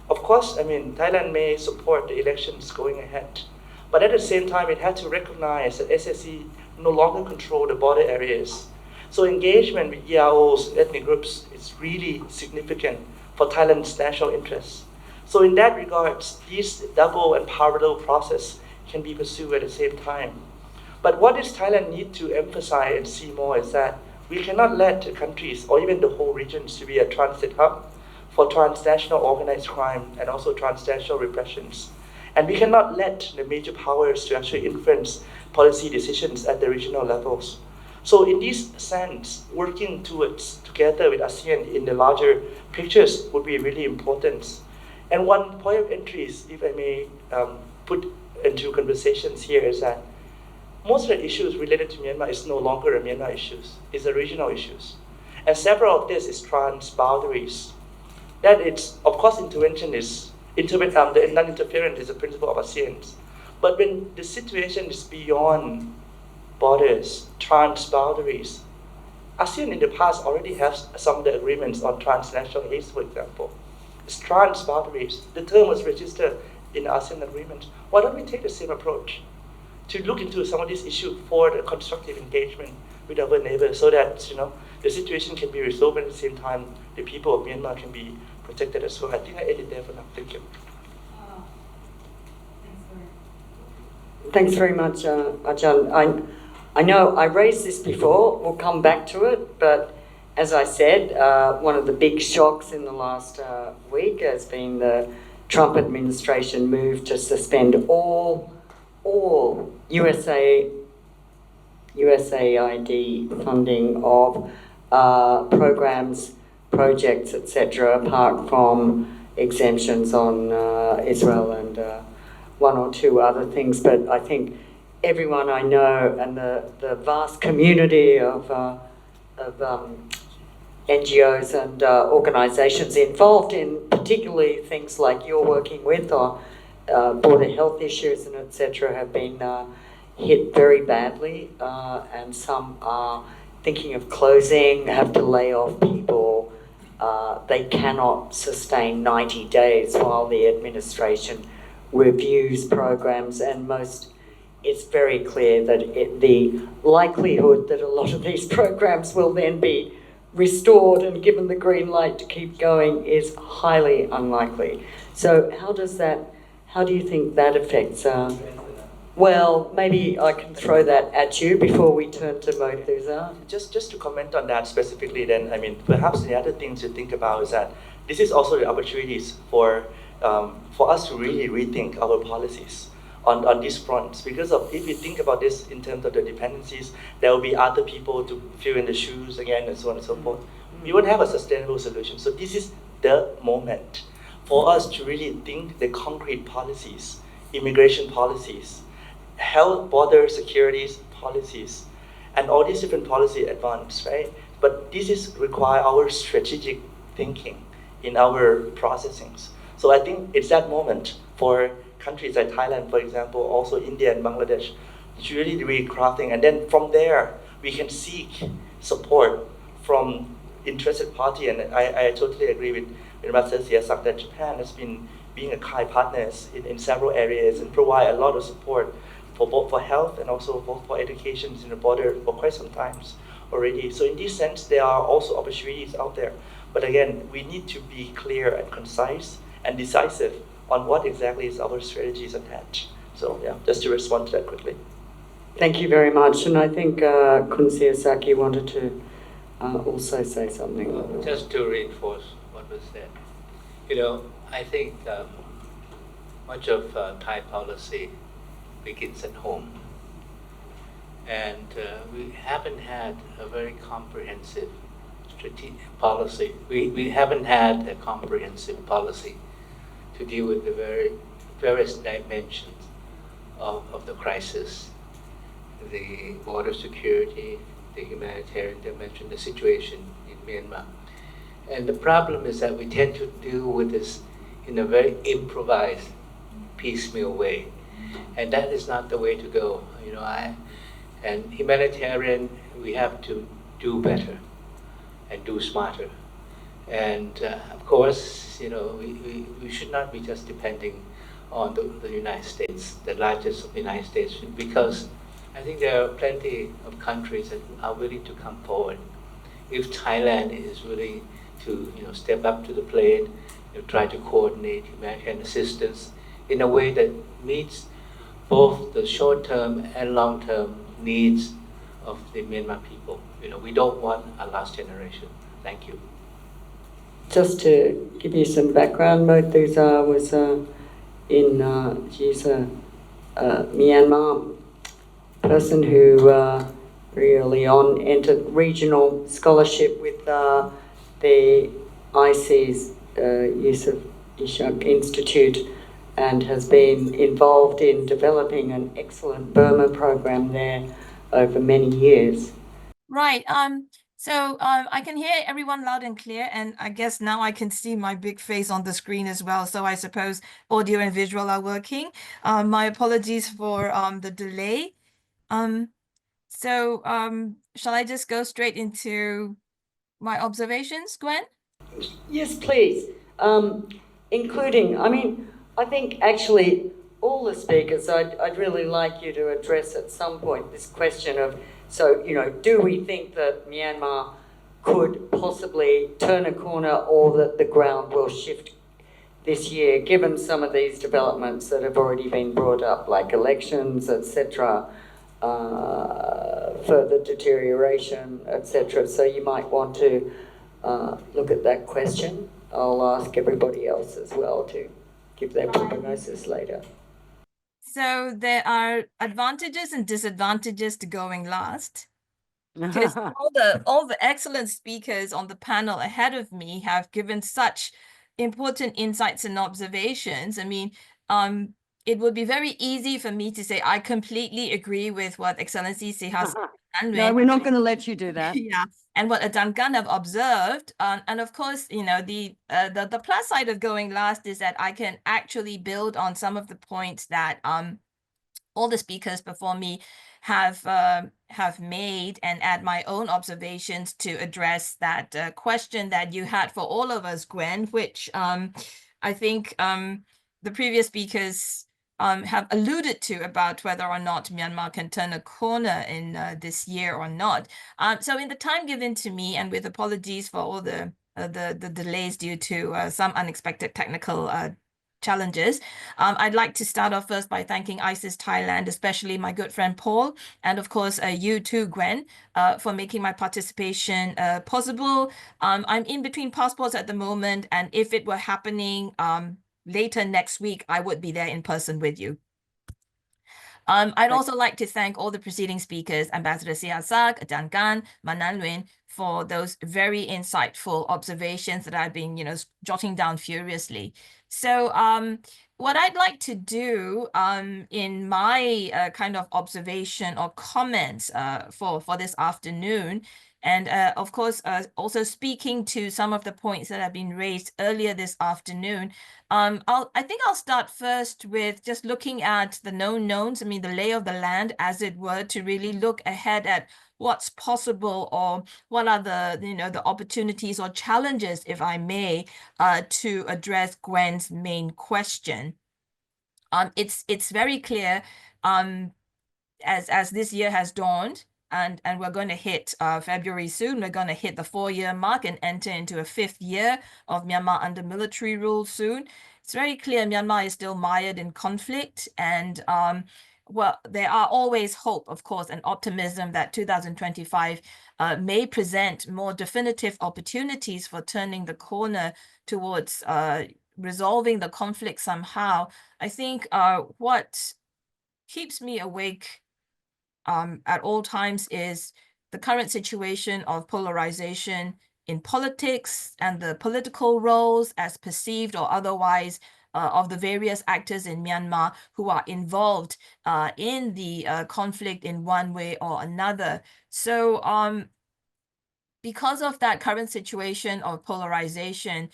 of course, Thailand may support the elections going ahead, But at the same time, it had to recognize that SSE no longer control the border areas. So engagement with EROs and ethnic groups is really significant for Thailand's national interests. So in that regard, these double and parallel process can be pursued at the same time. But what does Thailand need to emphasize and see more is that we cannot let the countries or even the whole regions to be a transit hub for transnational organized crime and also transnational repressions. And we cannot let the major powers to actually influence policy decisions at the regional levels. So in this sense, working together with ASEAN in the larger pictures would be really important. And one point of entry is, if I may put into conversations here, is that most of the issues related to Myanmar is no longer a Myanmar issues, it's the regional issues. And several of this is trans-boundaries. That it's, of course, intervention is, the non-interference is a principle of ASEAN. But when the situation is beyond borders, trans-boundaries, ASEAN in the past already has some of the agreements on transnational aids, for example. It's trans-boundaries. The term was registered in the ASEAN agreement. Why don't we take the same approach to look into some of these issues for the constructive engagement with our neighbors so that the situation can be resolved and at the same time the people of Myanmar can be protected as well. I think I ended there for now. Thank you. Thanks very much, Ajahn. I know I raised this before, we'll come back to it, but as I said, one of the big shocks in the last week has been the Trump administration move to suspend all USAID funding of programs, projects, etc., apart from exemptions on Israel and one or two other things. But I think everyone I know and the vast community of NGOs and organisations involved in particularly things like you're working with or border health issues and etc. have been hit very badly, and some are thinking of closing, have to lay off people. They cannot sustain 90 days while the administration reviews programs, and it's very clear that the likelihood that a lot of these programs will then be restored and given the green light to keep going is highly unlikely. So how do you think that affects? Well, maybe I can throw that at you before we turn to Mothusa. Just to comment on that specifically then, perhaps the other thing to think about is that this is also the opportunities for us to really rethink our policies on these fronts. Because if you think about this in terms of the dependencies, there will be other people to fill in the shoes again and so on and so forth. We won't have a sustainable solution. So this is the moment for us to really think the concrete policies, immigration policies, health, border securities policies, and all these different policy advance, right? But this is require our strategic thinking in our processings. So I think it's that moment for countries like Thailand, for example, also India and Bangladesh, to really recrafting, and then from there we can seek support from interested party. And I totally agree with Ambassador Siyasak that Japan has been being a key partner in several areas and provide a lot of support for both for health and also both for education in the border for quite some times already. So in this sense, there are also opportunities out there. But again, we need to be clear and concise and decisive on what exactly is our strategies attached. So yeah, just to respond to that quickly. Thank you very much. And I think Kun Siyasaki wanted to also say something. Just to reinforce what was said. I think much of Thai policy begins at home. And we haven't had a very comprehensive strategic policy. We haven't had a comprehensive policy to deal with the various dimensions of the crisis, the border security, the humanitarian dimension, the situation in Myanmar. And the problem is that we tend to deal with this in a very improvised, piecemeal way. And that is not the way to go. And humanitarian, we have to do better and do smarter. And of course, we should not be just depending on the United States, the largest of the United States, because I think there are plenty of countries that are willing to come forward. If Thailand is willing to step up to the plate, try to coordinate humanitarian assistance in a way that meets both the short-term and long-term needs of the Myanmar people. We don't want a last generation. Thank you. Just to give you some background, Murtuza was she's a Myanmar person who really entered regional scholarship with the IC's Yusuf Ishak Institute, and has been involved in developing an excellent Burma program there over many years. Right. So I can hear everyone loud and clear, and I guess now I can see my big face on the screen as well. So I suppose audio and visual are working. My apologies for the delay. Shall I just go straight into my observations, Gwen? Yes, please. Including, I think actually all the speakers, I'd really like you to address at some point this question of, do we think that Myanmar could possibly turn a corner, or that the ground will shift this year, given some of these developments that have already been brought up, like elections, etc., further deterioration, etc. So you might want to look at that question. I'll ask everybody else as well to give their prognosis later. So there are advantages and disadvantages to going last. Because all the excellent speakers on the panel ahead of me have given such important insights and observations. It would be very easy for me to say I completely agree with what Excellency Sihas No, we're not going to let you do that. Yeah, and what Adangan have observed, and of course, the plus side of going last is that I can actually build on some of the points that all the speakers before me have made, and add my own observations to address that question that you had for all of us, Gwen, which I think the previous speakers have alluded to about whether or not Myanmar can turn a corner in this year or not. So in the time given to me, and with apologies for all the delays due to some unexpected technical challenges, I'd like to start off first by thanking ISIS Thailand, especially my good friend Paul, and of course you too, Gwen, for making my participation possible. I'm in between passports at the moment, and if it were happening later next week, I would be there in person with you. I'd also like to thank all the preceding speakers, Ambassador Sihasak, Adan Gan, Manan Nguyen, for those very insightful observations that I've been, jotting down furiously. So what I'd like to do in my kind of observation or comments for this afternoon, and of course, also speaking to some of the points that have been raised earlier this afternoon, I think I'll start first with just looking at the known knowns, the lay of the land, as it were, to really look ahead at what's possible, or what are the opportunities or challenges, if I may, to address Gwen's main question. It's very clear, as this year has dawned, and we're going to hit February soon, we're going to hit the 4-year mark and enter into a 5th year of Myanmar under military rule soon. It's very clear Myanmar is still mired in conflict, and well, there are always hope, of course, and optimism that 2025 may present more definitive opportunities for turning the corner towards resolving the conflict somehow. I think what keeps me awake at all times is the current situation of polarization in politics, and the political roles, as perceived or otherwise, of the various actors in Myanmar who are involved in the conflict in one way or another. So because of that current situation of polarization,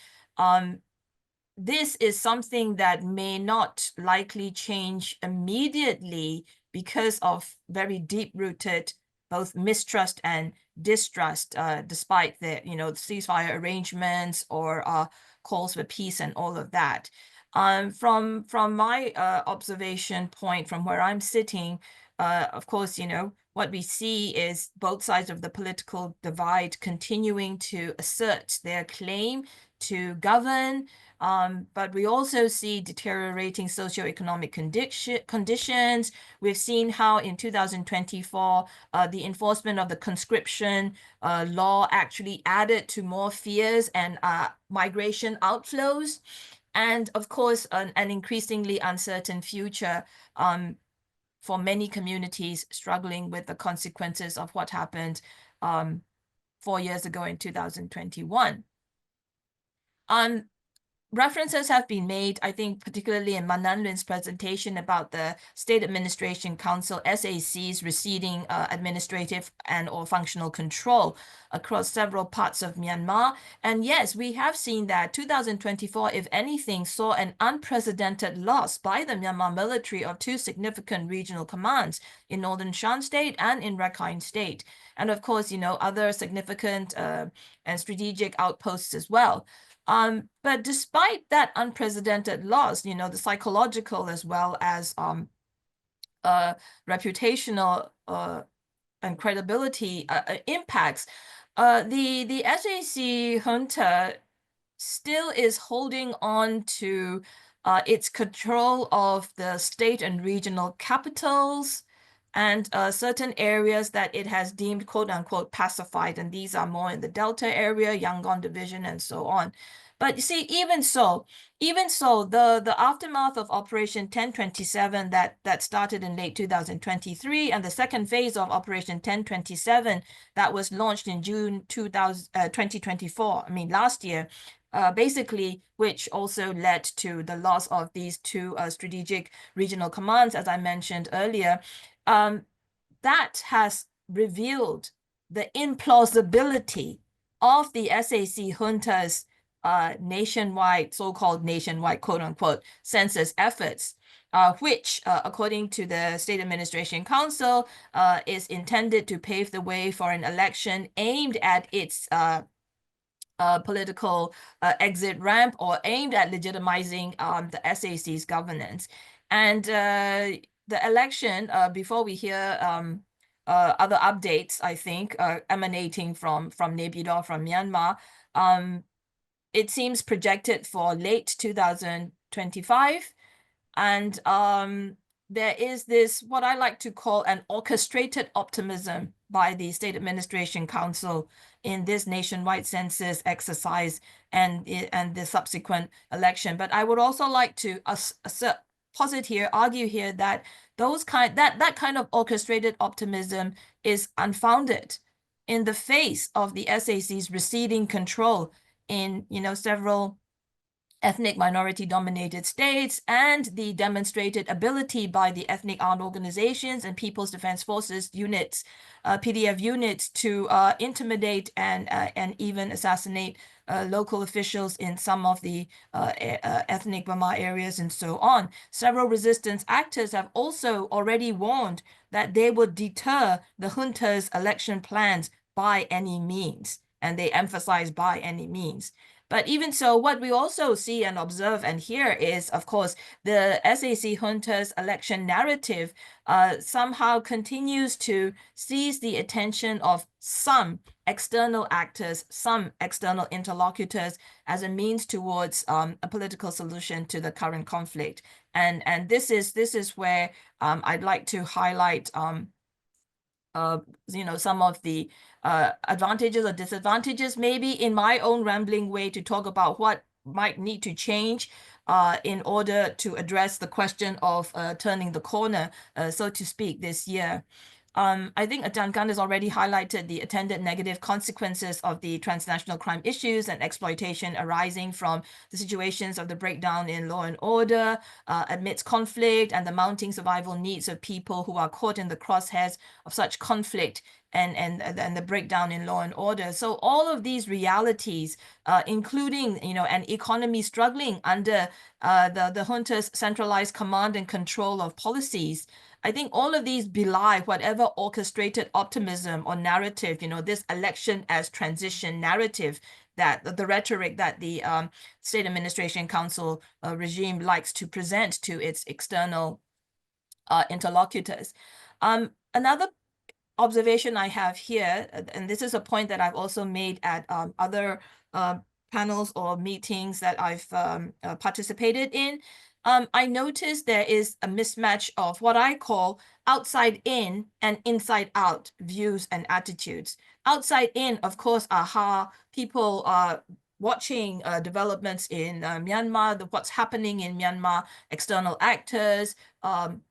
this is something that may not likely change immediately because of very deep-rooted both mistrust and distrust, despite the ceasefire arrangements or calls for peace and all of that. From my observation point, from where I'm sitting, of course, what we see is both sides of the political divide continuing to assert their claim to govern, but we also see deteriorating socioeconomic conditions. We've seen how in 2024, the enforcement of the conscription law actually added to more fears and migration outflows. And of course, an increasingly uncertain future for many communities struggling with the consequences of what happened 4 years ago in 2021. References have been made, I think, particularly in Nan Nguyen's presentation about the State Administration Council, SAC's receding administrative and or functional control across several parts of Myanmar. And yes, we have seen that 2024, if anything, saw an unprecedented loss by the Myanmar military of 2 significant regional commands in Northern Shan State and in Rakhine State. And of course, other significant and strategic outposts as well. But despite that unprecedented loss, the psychological as well as reputational and credibility impacts, the SAC junta still is holding on to its control of the state and regional capitals and certain areas that it has deemed quote unquote pacified. And these are more in the Delta area, Yangon division, and so on. But you see, even so, the aftermath of Operation 1027 that started in late 2023 and the second phase of Operation 1027 that was launched in June 2024, last year, basically, which also led to the loss of these 2 strategic regional commands, as I mentioned earlier, that has revealed the implausibility of the SAC junta's nationwide, so-called nationwide, quote-unquote, census efforts, which, according to the State Administration Council, is intended to pave the way for an election aimed at its political exit ramp or aimed at legitimizing the SAC's governance. And the election, before we hear other updates, I think, emanating from Naypyidaw, from Myanmar, it seems projected for late 2025. And there is this, what I like to call an orchestrated optimism by the State Administration Council in this nationwide census exercise and the subsequent election. But I would also like to argue here that that kind of orchestrated optimism is unfounded in the face of the SAC's receding control in several ethnic minority-dominated states and the demonstrated ability by the ethnic armed organizations and People's Defense Forces units, PDF units, to intimidate and even assassinate local officials in some of the ethnic Burma areas and so on. Several resistance actors have also already warned that they would deter the junta's election plans by any means, and they emphasize by any means. But even so, what we also see and observe and hear is, of course, the SAC junta's election narrative somehow continues to seize the attention of some external actors, some external interlocutors, as a means towards a political solution to the current conflict. And this is where I'd like to highlight some of the advantages or disadvantages, maybe in my own rambling way, to talk about what might need to change in order to address the question of turning the corner, so to speak, this year. I think Ajahn Gan has already highlighted the attendant negative consequences of the transnational crime issues and exploitation arising from the situations of the breakdown in law and order amidst conflict and the mounting survival needs of people who are caught in the crosshairs of such conflict and the breakdown in law and order. So all of these realities, including an economy struggling under the junta's centralized command and control of policies, I think all of these belie whatever orchestrated optimism or narrative, this election as transition narrative, that the rhetoric that the State Administration Council regime likes to present to its external interlocutors. Another observation I have here, and this is a point that I've also made at other panels or meetings that I've participated in, I noticed there is a mismatch of what I call outside in and inside out views and attitudes. Outside in, of course, are how people are watching developments in Myanmar, what's happening in Myanmar, external actors,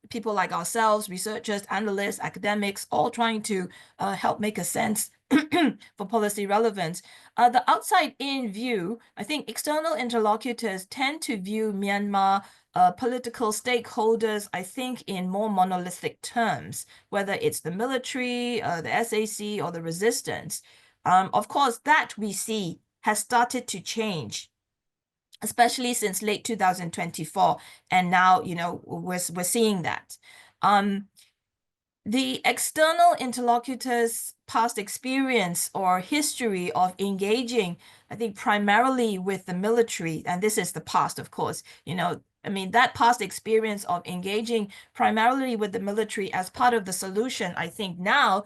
people like ourselves, researchers, analysts, academics, all trying to help make a sense for policy relevance. The outside-in view, I think external interlocutors tend to view Myanmar political stakeholders, I think, in more monolithic terms, whether it's the military, the SAC, or the resistance. Of course, that we see has started to change, especially since late 2024. And now, we're seeing that. The external interlocutors' past experience or history of engaging, I think, primarily with the military, and this is the past, of course, that past experience of engaging primarily with the military as part of the solution, I think now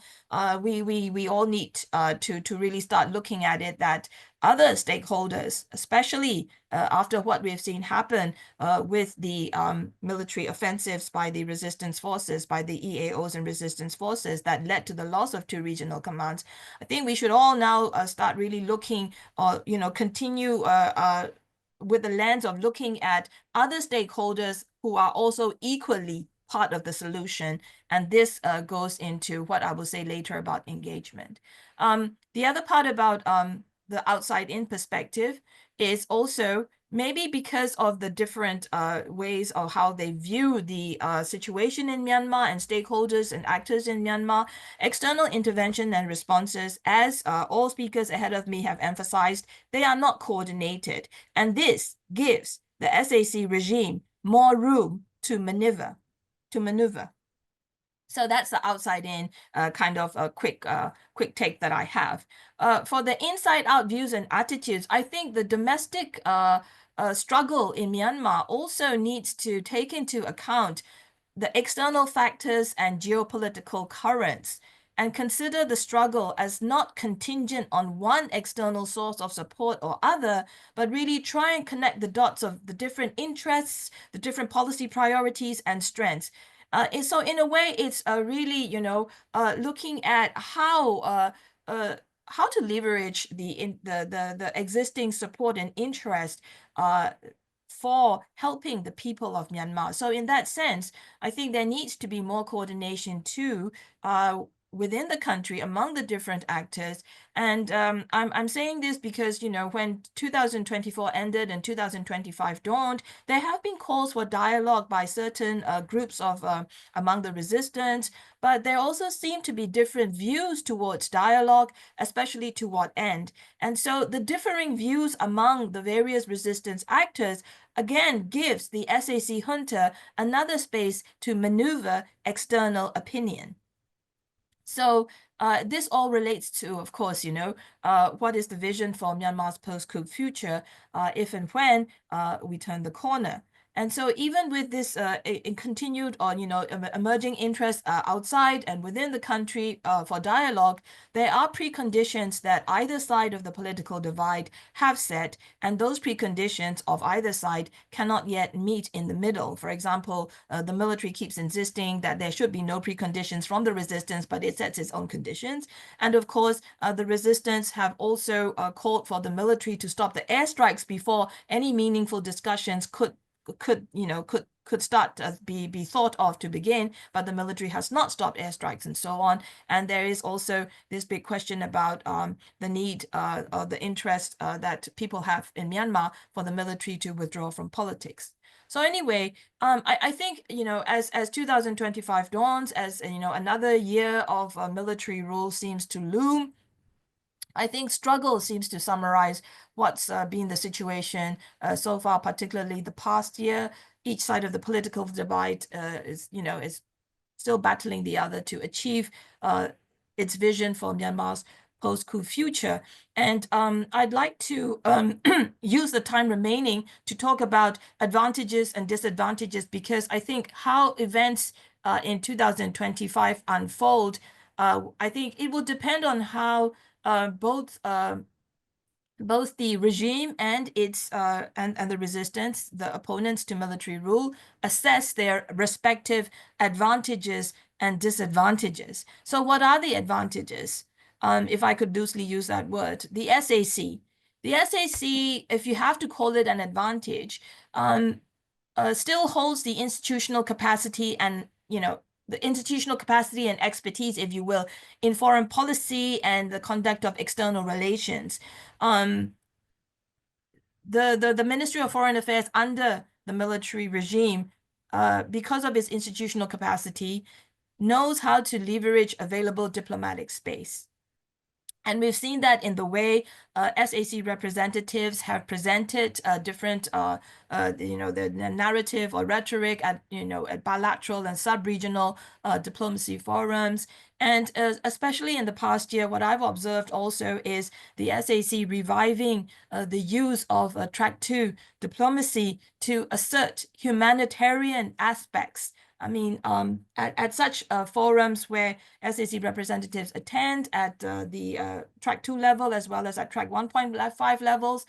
we all need to really start looking at it, that other stakeholders, especially after what we've seen happen with the military offensives by the resistance forces, by the EAOs and resistance forces that led to the loss of 2 regional commands. I think we should all now start really looking, continue with the lens of looking at other stakeholders who are also equally part of the solution. And this goes into what I will say later about engagement. The other part about the outside-in perspective is also maybe because of the different ways of how they view the situation in Myanmar and stakeholders and actors in Myanmar, external intervention and responses, as all speakers ahead of me have emphasized, they are not coordinated. And this gives the SAC regime more room to maneuver. So that's the outside-in kind of a quick take that I have. For the inside-out views and attitudes, I think the domestic struggle in Myanmar also needs to take into account the external factors and geopolitical currents, and consider the struggle as not contingent on one external source of support or other, but really try and connect the dots of the different interests, the different policy priorities and strengths. So in a way, it's really, looking at how to leverage the existing support and interest for helping the people of Myanmar. So in that sense, I think there needs to be more coordination too within the country among the different actors. And I'm saying this because, when 2024 ended and 2025 dawned, there have been calls for dialogue by certain groups of among the resistance, but there also seem to be different views towards dialogue, especially to what end. And so the differing views among the various resistance actors again gives the SAC junta another space to maneuver external opinion. So this all relates to, of course, what is the vision for Myanmar's post-coup future if and when we turn the corner. And so even with this continued or, emerging interest outside and within the country for dialogue, there are preconditions that either side of the political divide have set, and those preconditions of either side cannot yet meet in the middle. For example, the military keeps insisting that there should be no preconditions from the resistance, but it sets its own conditions. And of course, the resistance have also called for the military to stop the airstrikes before any meaningful discussions could start to be thought of to begin, but the military has not stopped airstrikes and so on. And there is also this big question about the need or the interest that people have in Myanmar for the military to withdraw from politics. So anyway, I think, as 2025 dawns, as, another year of military rule seems to loom, I think struggle seems to summarize what's been the situation so far, particularly the past year. Each side of the political divide is still battling the other to achieve its vision for Myanmar's post-coup future. And I'd like to use the time remaining to talk about advantages and disadvantages, because I think how events in 2025 unfold, I think it will depend on how both the regime and its and the resistance, the opponents to military rule, assess their respective advantages and disadvantages. So what are the advantages? If I could loosely use that word, the SAC. The SAC, if you have to call it an advantage, still holds the institutional capacity and, the institutional capacity and expertise, if you will, in foreign policy and the conduct of external relations. The Ministry of Foreign Affairs under the military regime, because of its institutional capacity, knows how to leverage available diplomatic space. And we've seen that in the way SAC representatives have presented different, the narrative or rhetoric at bilateral and sub-regional diplomacy forums. And especially in the past year, what I've observed also is the SAC reviving the use of Track 2 diplomacy to assert humanitarian aspects. I mean, at such forums where SAC representatives attend at the Track 2 level as well as at Track 1.5 levels,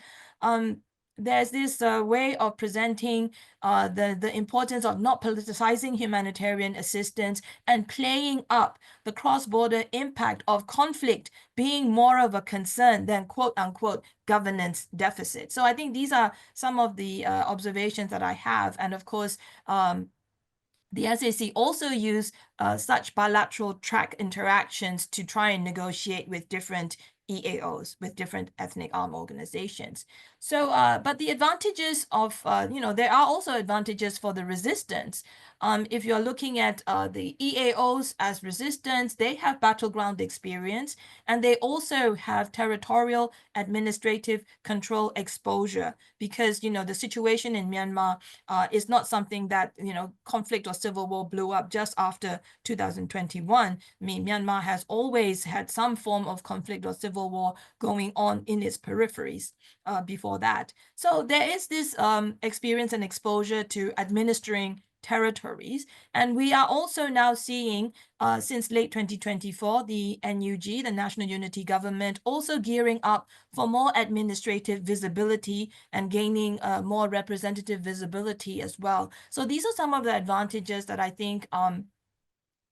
there's this way of presenting the importance of not politicizing humanitarian assistance and playing up the cross-border impact of conflict being more of a concern than quote-unquote governance deficit. So I think these are some of the observations that I have. And of course, the SAC also use such bilateral track interactions to try and negotiate with different EAOs, with different ethnic armed organizations. So, but the advantages of, there are also advantages for the resistance. If you're looking at the EAOs as resistance, they have battleground experience, and they also have territorial administrative control exposure, because, the situation in Myanmar is not something that, conflict or civil war blew up just after 2021. I mean, Myanmar has always had some form of conflict or civil war going on in its peripheries before that. So there is this experience and exposure to administering territories. And we are also now seeing, since late 2024, the NUG, the National Unity Government, also gearing up for more administrative visibility and gaining more representative visibility as well. So these are some of the advantages that I think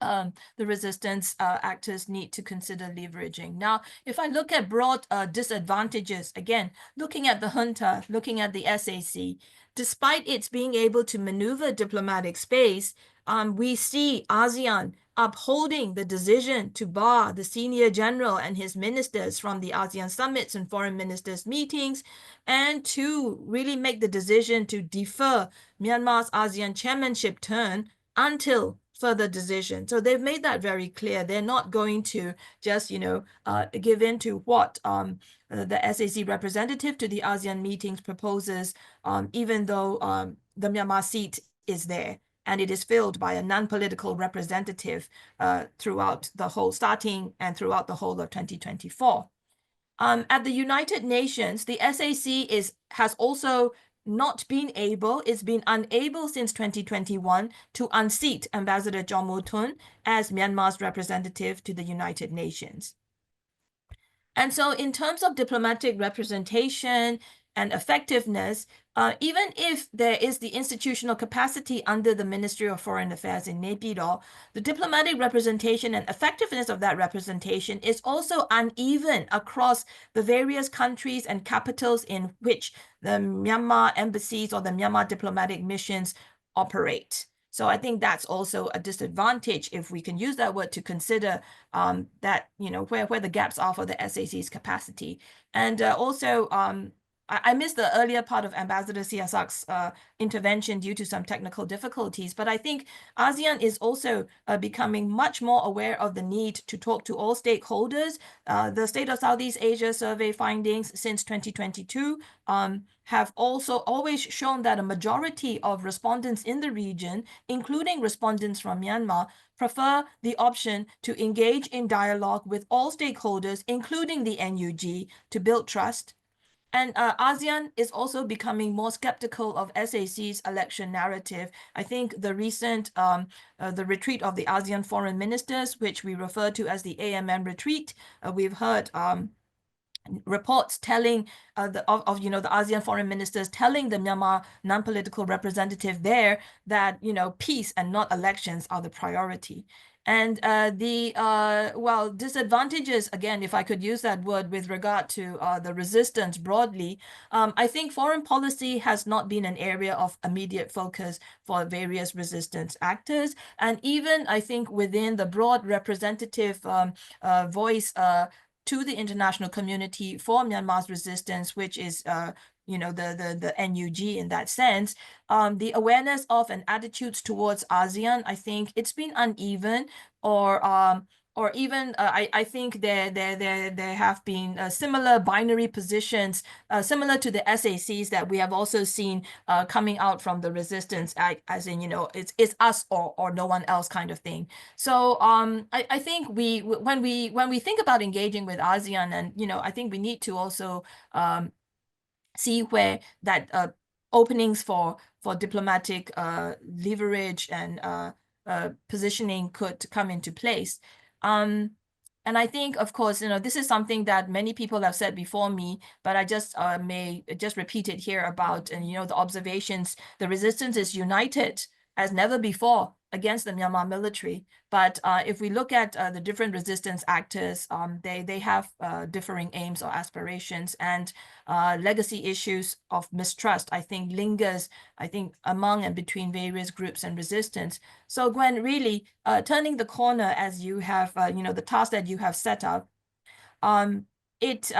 the resistance actors need to consider leveraging. Now, if I look at broad disadvantages, again, looking at the junta, looking at the SAC, despite its being able to maneuver diplomatic space, we see ASEAN upholding the decision to bar the senior general and his ministers from the ASEAN summits and foreign ministers meetings, and to really make the decision to defer Myanmar's ASEAN chairmanship turn until further decision. So they've made that very clear. They're not going to just, give in to what the SAC representative to the ASEAN meetings proposes, even though the Myanmar seat is there and it is filled by a non-political representative throughout the whole, starting and throughout the whole of 2024. At the United Nations, the SAC has also not been able, it's been unable since 2021 to unseat Ambassador John Mootun as Myanmar's representative to the United Nations. And so in terms of diplomatic representation and effectiveness, even if there is the institutional capacity under the Ministry of Foreign Affairs in Naypyidaw, the diplomatic representation and effectiveness of that representation is also uneven across the various countries and capitals in which the Myanmar embassies or the Myanmar diplomatic missions operate. So I think that's also a disadvantage, if we can use that word, to consider that, where the gaps are for the SAC's capacity. And also, I missed the earlier part of Ambassador Siasak's intervention due to some technical difficulties, but I think ASEAN is also becoming much more aware of the need to talk to all stakeholders. The State of Southeast Asia survey findings since 2022 have also always shown that a majority of respondents in the region, including respondents from Myanmar, prefer the option to engage in dialogue with all stakeholders, including the NUG, to build trust. And ASEAN is also becoming more skeptical of SAC's election narrative. I think the recent the retreat of the ASEAN foreign ministers, which we refer to as the AMM retreat, we've heard reports telling the ASEAN foreign ministers telling the Myanmar non-political representative there that peace and not elections are the priority. And disadvantages, again, if I could use that word with regard to the resistance broadly, I think foreign policy has not been an area of immediate focus for various resistance actors. And even I think within the broad representative voice to the international community for Myanmar's resistance, which is the NUG in that sense, the awareness of and attitudes towards ASEAN, I think it's been uneven, or even I think there have been similar binary positions, similar to the SACs that we have also seen coming out from the resistance, as in it's us or no one else kind of thing. So I think when we think about engaging with ASEAN, and I think we need to also see where that openings for diplomatic leverage and positioning could come into place. And I think, of course, this is something that many people have said before me, but I just may just repeat it here about, and the observations. The resistance is united as never before against the Myanmar military. But if we look at the different resistance actors, they have differing aims or aspirations, and legacy issues of mistrust, I think, lingers, among and between various groups and resistance. So Gwen, really turning the corner, as you have, the task that you have set up, it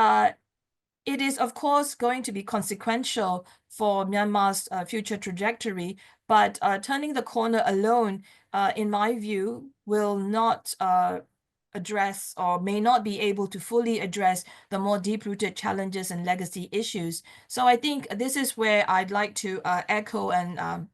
is, of course, going to be consequential for Myanmar's future trajectory, but turning the corner alone, in my view, will not address, or may not be able to fully address, the more deep-rooted challenges and legacy issues. So I think this is where I'd like to echo and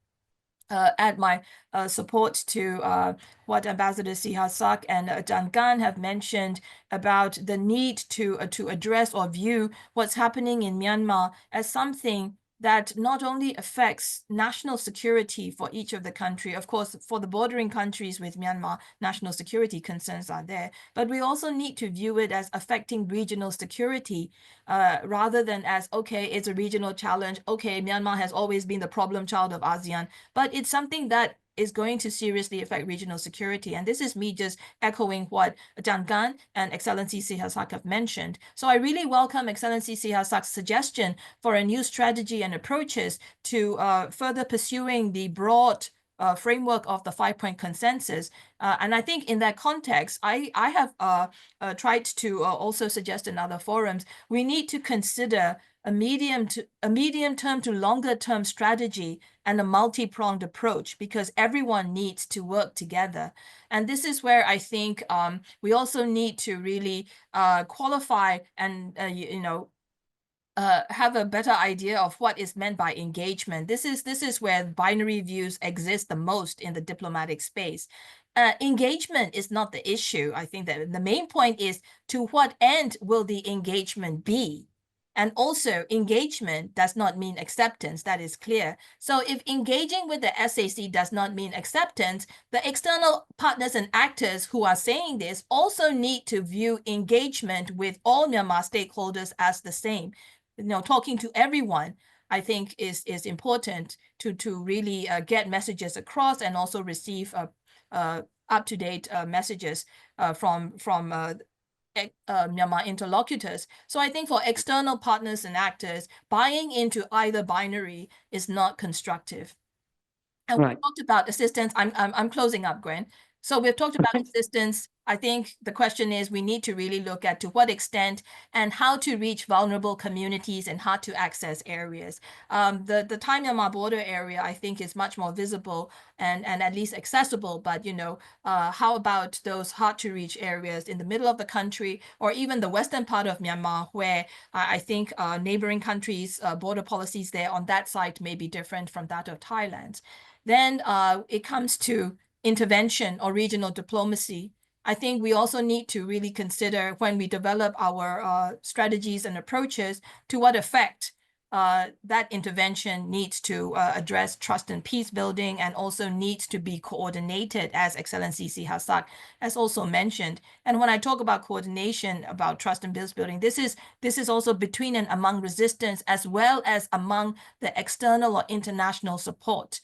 add my support to what Ambassador Sihasak and Dangan have mentioned about the need to address or view what's happening in Myanmar as something that not only affects national security for each of the country. Of course, for the bordering countries with Myanmar, national security concerns are there, but we also need to view it as affecting regional security, rather than as, okay, it's a regional challenge. Okay, Myanmar has always been the problem child of ASEAN, but it's something that is going to seriously affect regional security. And this is me just echoing what Dangan and Excellency Sihasak have mentioned. So I really welcome Excellency Sihasak's suggestion for a new strategy and approaches to further pursuing the broad framework of the 5-point consensus. And I think in that context, I have tried to also suggest in other forums, we need to consider a medium term to longer term strategy and a multi-pronged approach, because everyone needs to work together. And this is where I think we also need to really qualify and have a better idea of what is meant by engagement. This is where binary views exist the most in the diplomatic space. Engagement is not the issue. I think that the main point is, to what end will the engagement be? And also, engagement does not mean acceptance. That is clear. So if engaging with the SAC does not mean acceptance, the external partners and actors who are saying this also need to view engagement with all Myanmar stakeholders as the same. Talking to everyone, I think, is important to really get messages across, and also receive up-to-date messages from Myanmar interlocutors. So I think for external partners and actors, buying into either binary is not constructive. And Right. we talked about assistance. I'm closing up, Gwen. So we've talked about resistance. I think the question is we need to really look at to what extent and how to reach vulnerable communities and how to access areas. The Thai-Myanmar border area, I think, is much more visible and at least accessible. But, how about those hard to reach areas in the middle of the country or even the western part of Myanmar, where I think neighboring countries' border policies there on that side may be different from that of Thailand. Then it comes to intervention or regional diplomacy. I think we also need to really consider when we develop our strategies and approaches to what effect that intervention needs to address trust and peace building and also needs to be coordinated, as Excellency Si Hasak has also mentioned. And when I talk about coordination, about trust and peace building, this is also between and among resistance as well as among the external or international support.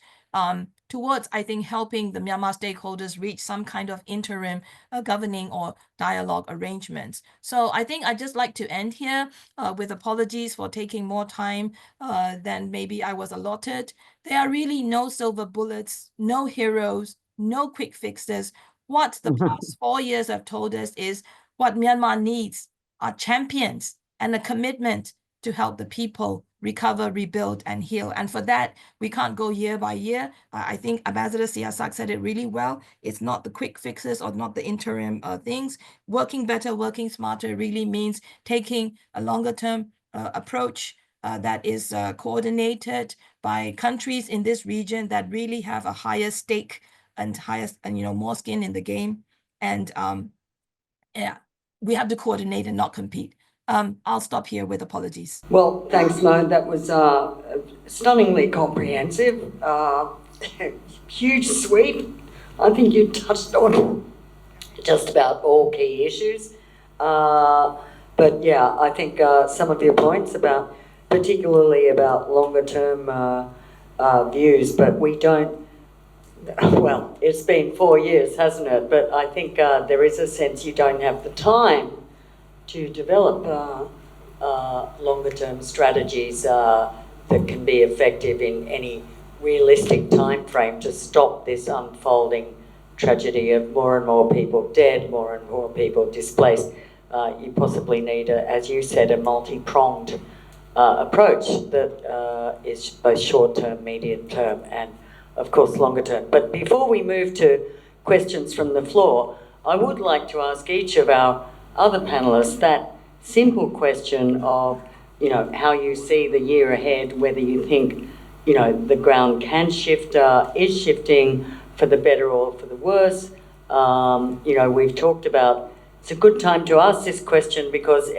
Towards, I think, helping the Myanmar stakeholders reach some kind of interim governing or dialogue arrangements. So I think I'd just like to end here with apologies for taking more time than maybe I was allotted. There are really no silver bullets, no heroes, no quick fixes. What the past 4 years have told us is what Myanmar needs are champions and a commitment to help the people recover, rebuild, and heal. And for that, we can't go year by year. I think Ambassador Si Hasak said it really well. It's not the quick fixes or not the interim things. Working better, working smarter really means taking a longer term approach that is coordinated by countries in this region that really have a higher stake and more skin in the game. And yeah, we have to coordinate and not compete. I'll stop here with apologies. Well, thanks, Mo. That was stunningly comprehensive. Huge sweep. I think you touched on just about all key issues. But yeah, I think some of your points about, particularly about longer term views, but we don't, well, it's been 4 years, hasn't it? But I think there is a sense you don't have the time to develop longer-term strategies that can be effective in any realistic time frame to stop this unfolding tragedy of more and more people dead, more and more people displaced. You possibly need, as you said, a multi-pronged approach that is both short-term, medium-term, and of course longer-term. But before we move to questions from the floor, I would like to ask each of our other panelists that simple question of, how you see the year ahead, whether you think, the ground can shift, is shifting for the better or for the worse. We've talked about, it's a good time to ask this question because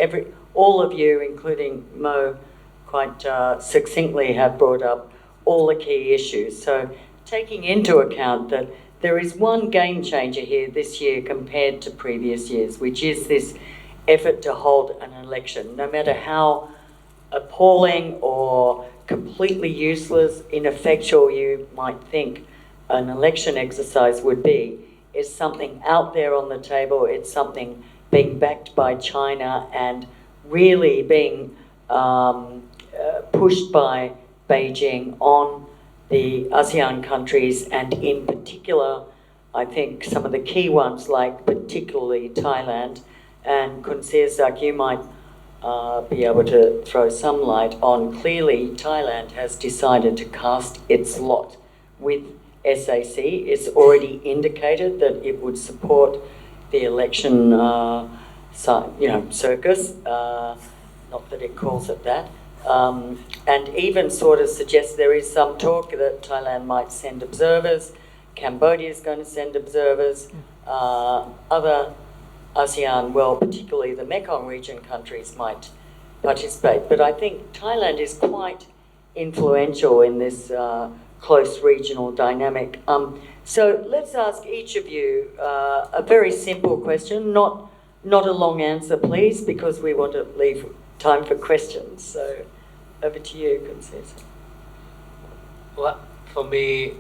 all of you, including Mo, quite succinctly have brought up all the key issues. So taking into account that there is one game changer here this year compared to previous years, which is this effort to hold an election. No matter how appalling or completely useless, ineffectual you might think an election exercise would be, it's something out there on the table. It's something being backed by China and really being pushed by Beijing on the ASEAN countries, and in particular, I think some of the key ones, like particularly Thailand. And Khun Siasak, you might be able to throw some light on. Clearly, Thailand has decided to cast its lot with SAC. It's already indicated that it would support the election, circus. Not that it calls it that. And even sort of suggests there is some talk that Thailand might send observers, Cambodia is going to send observers, other ASEAN, well, particularly the Mekong region countries might participate. But I think Thailand is quite influential in this close regional dynamic. So let's ask each of you a very simple question, not a long answer, please, because we want to leave time for questions. So over to you, Princess. Well, for me,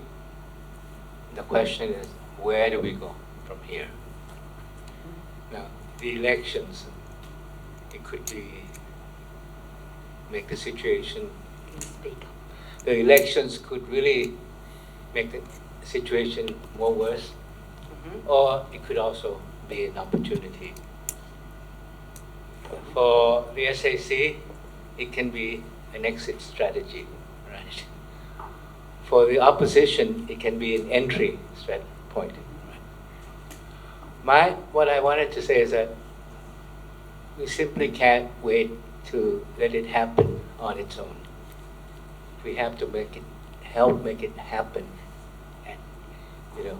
the question is, where do we go from here? Now, the elections, it quickly make the situation. The elections could really make the situation more worse. or it could also be an opportunity. For the SAC, it can be an exit strategy, right? For the opposition, it can be an entry point. Right? What I wanted to say is that we simply can't wait to let it happen on its own. We have to help make it happen, and, you know.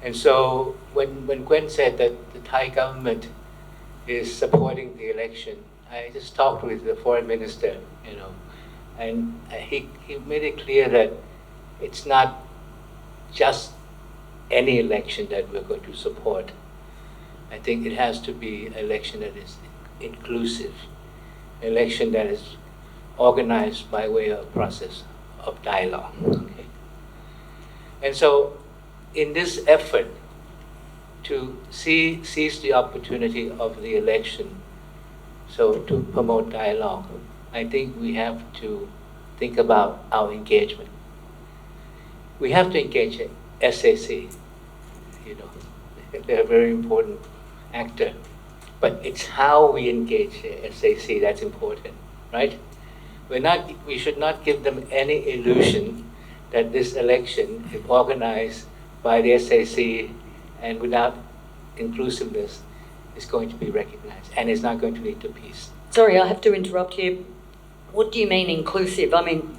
And so when Gwen said that the Thai government is supporting the election, I just talked with the foreign minister, you know, and he made it clear that it's not just any election that we're going to support. I think it has to be an election that is inclusive, an election that is organized by way of a process of dialogue. Okay? And so in this effort to seize the opportunity of the election, so to promote dialogue, I think we have to think about our engagement. We have to engage SAC, you know, they're a very important actor, but it's how we engage SAC that's important, right? We should not give them any illusion that this election, if organized by the SAC and without inclusiveness, is going to be recognized and is not going to lead to peace. Sorry, I have to interrupt here. What do you mean inclusive? I mean,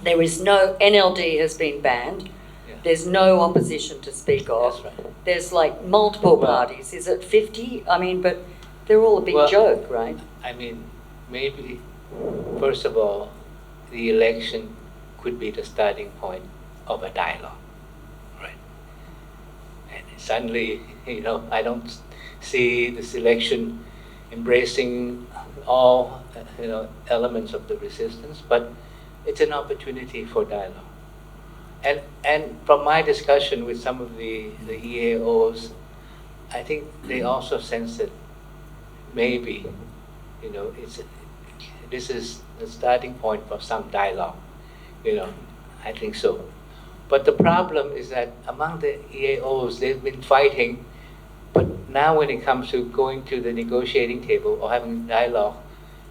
there is no, NLD has been banned. Yeah. There's no opposition to speak of. That's right. There's like multiple parties. Is it 50? I mean, but they're all a big joke, right? I mean, maybe, first of all, the election could be the starting point of a dialogue, right? And suddenly, you know, I don't see this election embracing all, you know, elements of the resistance, but it's an opportunity for dialogue. And from my discussion with some of the EAOs, I think they also sense that maybe, you know, this is the starting point for some dialogue, you know, I think so. But the problem is that among the EAOs, they've been fighting, but now when it comes to going to the negotiating table or having dialogue,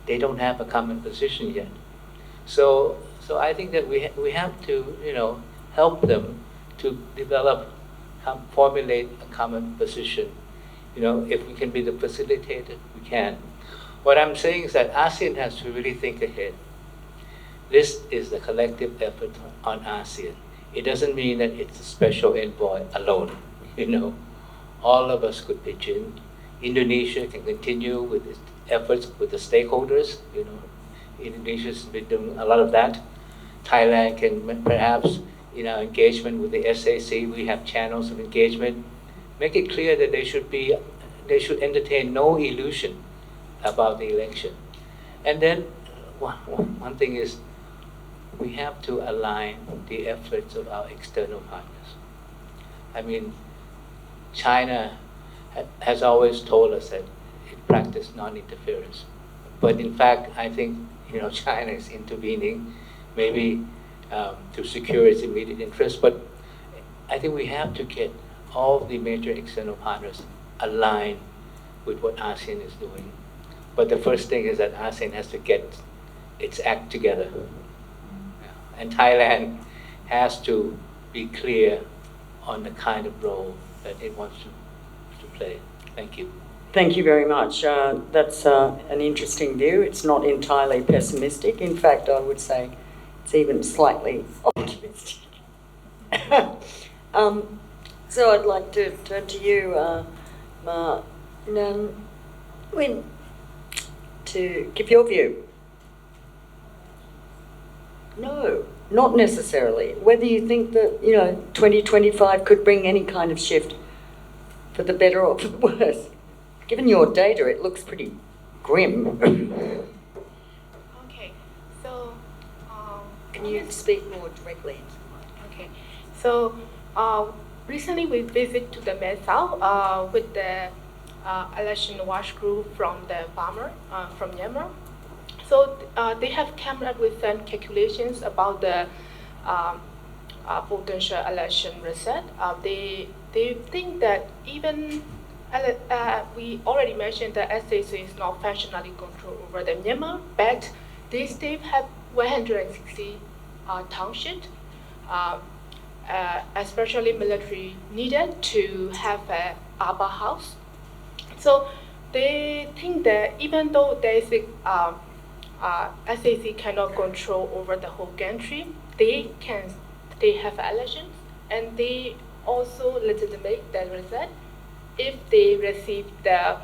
they don't have a common position yet. So I think that we have to, you know, help them to develop, formulate a common position. You know, if we can be the facilitator, we can. What I'm saying is that ASEAN has to really think ahead. This is the collective effort on ASEAN. It doesn't mean that it's a special envoy alone, you know. All of us could pitch in. Indonesia can continue with its efforts with the stakeholders, you know. Indonesia's been doing a lot of that. Thailand can perhaps, in our engagement with the SAC, we have channels of engagement. Make it clear that they should entertain no illusion about the election. And then one thing is, we have to align the efforts of our external partners. I mean, China has always told us that it practiced non-interference. But in fact, I think, you know, China is intervening, maybe to secure its immediate interests. But I think we have to get all the major external partners aligned with what ASEAN is doing. But the first thing is that ASEAN has to get its act together. And Thailand has to be clear on the kind of role that it wants to play. Thank you. Thank you very much. That's an interesting view. It's not entirely pessimistic. In fact, I would say it's even slightly optimistic. So I'd like to turn to you, Ma Nhan Nguyen, to give your view. No, not necessarily. Whether you think that, you know, 2025 could bring any kind of shift for the better or for the worse. Given your data, it looks pretty grim. Okay, so Can you speak more directly? okay, so recently we visited to the Mesa with the election watch group from the farmer from Myanmar. So they have come up with some calculations about the potential election result. They think that even we already mentioned that SAC is not functionally controlled over the Myanmar, but they still have 160 townships, especially military needed to have a upper house. So they think that even though there is SAC cannot control over the whole country, they have elections, and they also legitimate the result if they receive the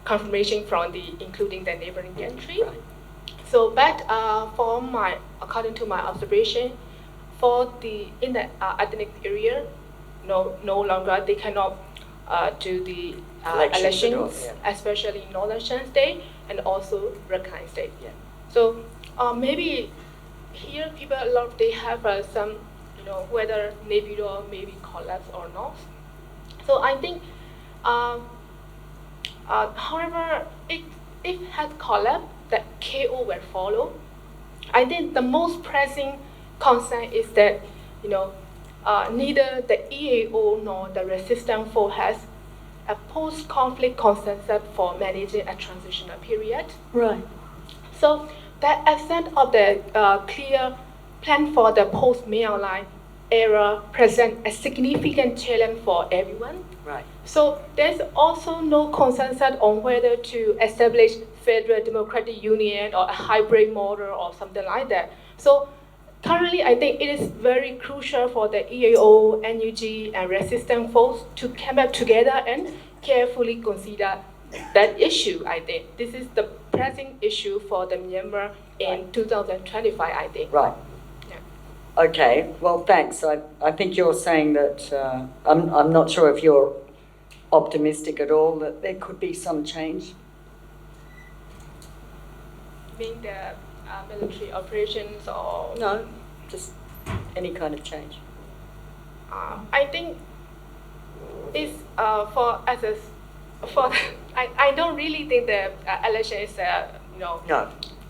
confirmation from including the neighboring country. Right. So, but according to my observation, in the ethnic area, no longer they cannot do the elections, yeah. especially in Northern Shan State and also Rakhine State. Yeah. So maybe here they have some, whether Naypyidaw maybe collapse or not. So I think, however, if it had collapsed, the KO will follow. I think the most pressing concern is that, neither the EAO nor the resistance force has a post-conflict consensus for managing a transitional period. Right. So the absence of the clear plan for the post-Myanmar era presents a significant challenge for everyone. Right. So there's also no consensus on whether to establish federal democratic union or a hybrid model or something like that. So currently, I think it is very crucial for the EAO, NUG, and resistance force to come back together and carefully consider that issue. I think this is the pressing issue for the Myanmar in 2025, I think. Right. Yeah. Okay, well, thanks. I think you're saying that, I'm not sure if you're optimistic at all that there could be some change. You mean the military operations or? No, just any kind of change. I think it's I don't really think the election is No,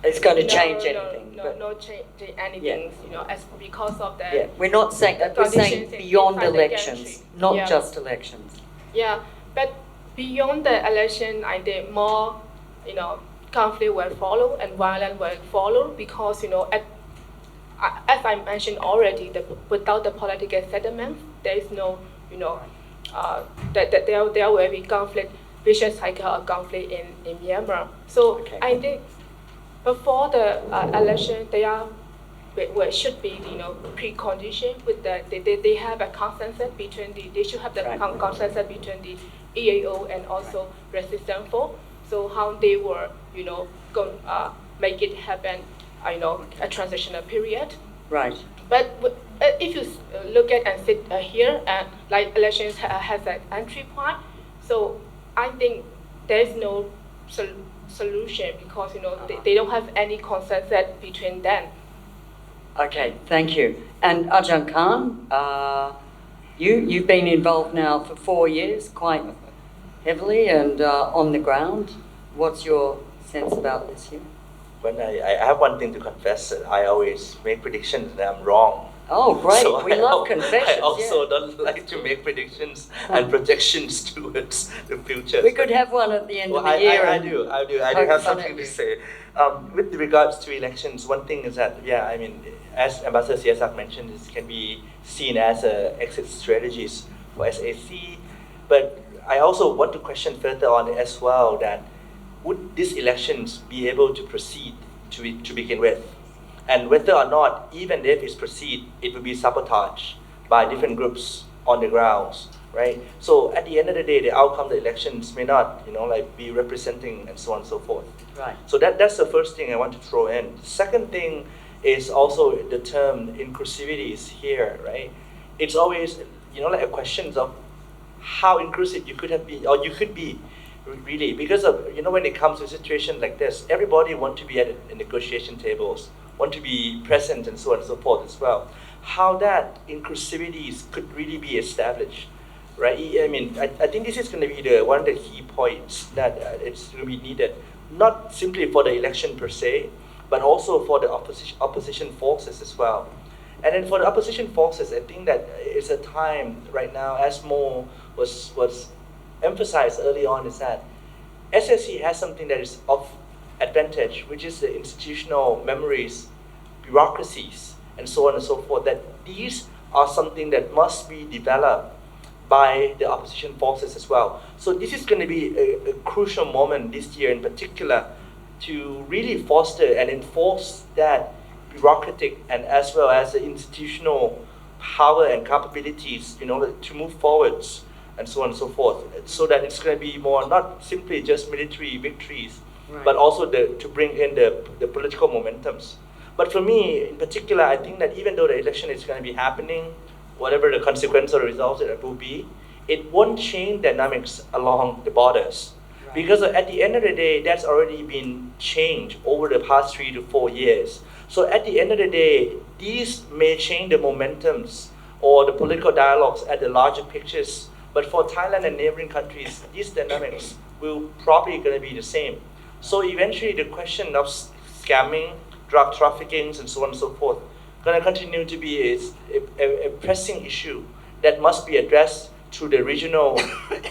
it's going to change no, anything. No, but no change anything. Yeah. As because of the. yeah, we're not saying that. We're saying conditions beyond inside the elections, country. not Yeah. just elections. Yeah, but beyond the election, I think more, conflict will follow and violence will follow because, as I mentioned already, without the political settlement, there is no, that there will be conflict, vicious cycle of conflict in Myanmar. So Okay. I think before the election, should be precondition with they have a consensus between they should have the Right. consensus between the EAO and also resistance force. So how they were make it happen, a transitional period. Right. But if you look at and sit here, like elections has an entry point, so I think there is no solution because they don't have any consensus between them. Okay, thank you. And Ajahn Khan, you've been involved now for 4 years, quite heavily and on the ground. What's your sense about this here? When I have one thing to confess, that I always make predictions that I'm wrong. Oh, great. So We love confessions. I also yeah. don't like to make predictions and projections towards the future. We could have one at the end of the I year. I and do poke have fun something at to you. say. With regards to elections, one thing is that, as Ambassador Siasak mentioned, this can be seen as exit strategies for SAC. But I also want to question further on as well that would these elections be able to proceed to begin with? And whether or not, even if it's proceed, it will be sabotaged by different groups on the grounds, right? So at the end of the day, the outcome of the elections may not, be representing and so on and so forth. Right. So that's the first thing I want to throw in. The second thing is also the term inclusivities here, right? It's always, a question of how inclusive you could have been, or you could be, really, because of, when it comes to a situation like this, everybody want to be at the negotiation tables, want to be present and so on and so forth as well. How that inclusivities could really be established, right? I think this is going to be one of the key points that it's going to be needed, not simply for the election per se, but also for the opposition forces as well. And then for the opposition forces, I think that it's a time right now, as Mo was emphasized early on, is that SSC has something that is of advantage, which is the institutional memories, bureaucracies, and so on and so forth, that these are something that must be developed by the opposition forces as well. So this is going to be a crucial moment this year in particular to really foster and enforce that bureaucratic and as well as the institutional power and capabilities in order to move forwards and so on and so forth, so that it's going to be more not simply just military victories, right, but also to bring in the political momentums. But for me, in particular, I think that even though the election is going to be happening, whatever the consequence or the results it will be, it won't change dynamics along the borders. Right. Because at the end of the day, that's already been changed over the past 3 to 4 years. So at the end of the day, these may change the momentums or the political dialogues at the larger pictures. But for Thailand and neighboring countries, these dynamics will probably going to be the same. So eventually the question of scamming, drug trafficking, and so on and so forth, going to continue to be a pressing issue that must be addressed through the regional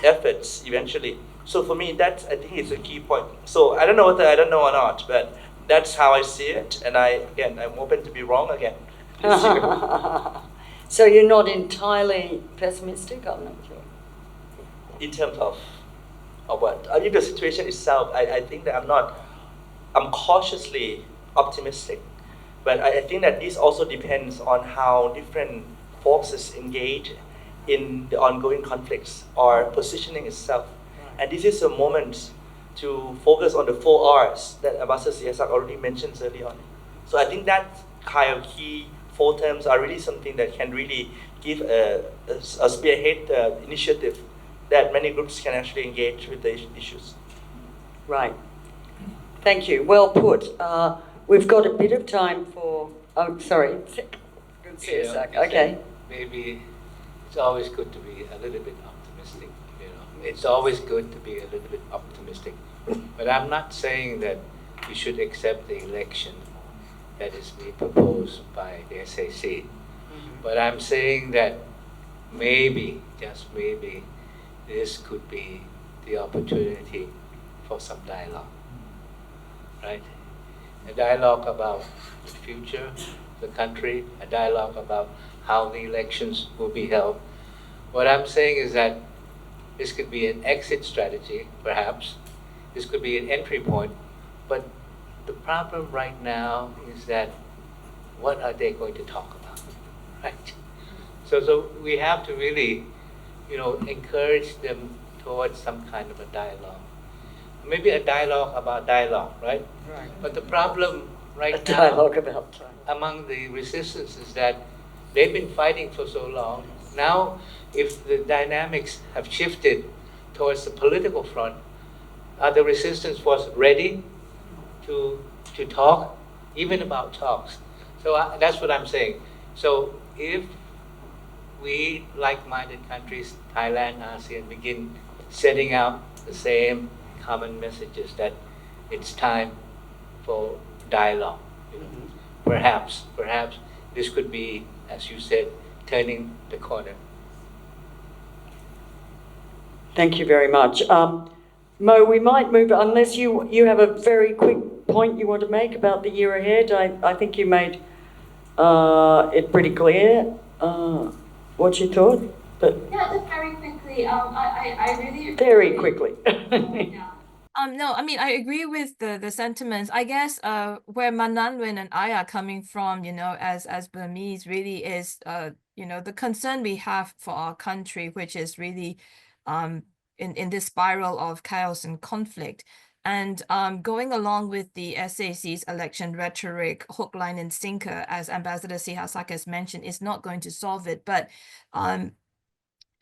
efforts eventually. So for me, that I think is a key point. So I don't know whether I don't know or not, but that's how I see it. And I'm open to be wrong again this year. So you're not entirely pessimistic? I'm not sure. In terms of what? I mean, the situation itself, I think that I'm cautiously optimistic. But I think that this also depends on how different forces engage in the ongoing conflicts or positioning itself. Right. And this is a moment to focus on the 4 Rs that Ambassador Sihasak already mentioned early on. So I think that kind of key 4 terms are really something that can really give a spearhead initiative that many groups can actually engage with the issues. Right. Thank you. Well put. We've got a bit of time for... Oh, sorry. Good Sihasak. Okay. Maybe it's always good to be a little bit optimistic. It's always good to be a little bit optimistic. But I'm not saying that we should accept the election that is being proposed by the SAC. Mm-hmm. But I'm saying that maybe, just maybe, this could be the opportunity for some dialogue, right? A dialogue about the future of the country, a dialogue about how the elections will be held. What I'm saying is that this could be an exit strategy, perhaps. This could be an entry point. But the problem right now is that what are they going to talk about, right? So we have to really, encourage them towards some kind of a dialogue. Maybe a dialogue about dialogue, right? Right. But the problem right now dialogue about among the resistance is that they've been fighting for so long. Now, if the dynamics have shifted towards the political front, are the resistance force ready to talk, even about talks? So that's what I'm saying. So if we, like-minded countries, Thailand, ASEAN, begin setting out the same common messages that it's time for dialogue. Mm-hmm. Perhaps this could be, as you said, turning the corner. Thank you very much. Mo, we might move, unless you have a very quick point you want to make about the year ahead. I think you made it pretty clear what you thought. But yeah, just very quickly. I really very quickly. Yeah. No, I mean, I agree with the sentiments. I guess where Mananwin and I are coming from, as Burmese, really is, the concern we have for our country, which is really in this spiral of chaos and conflict. And going along with the SAC's election rhetoric, hook, line, and sinker, as Ambassador Sihasak has mentioned, is not going to solve it. But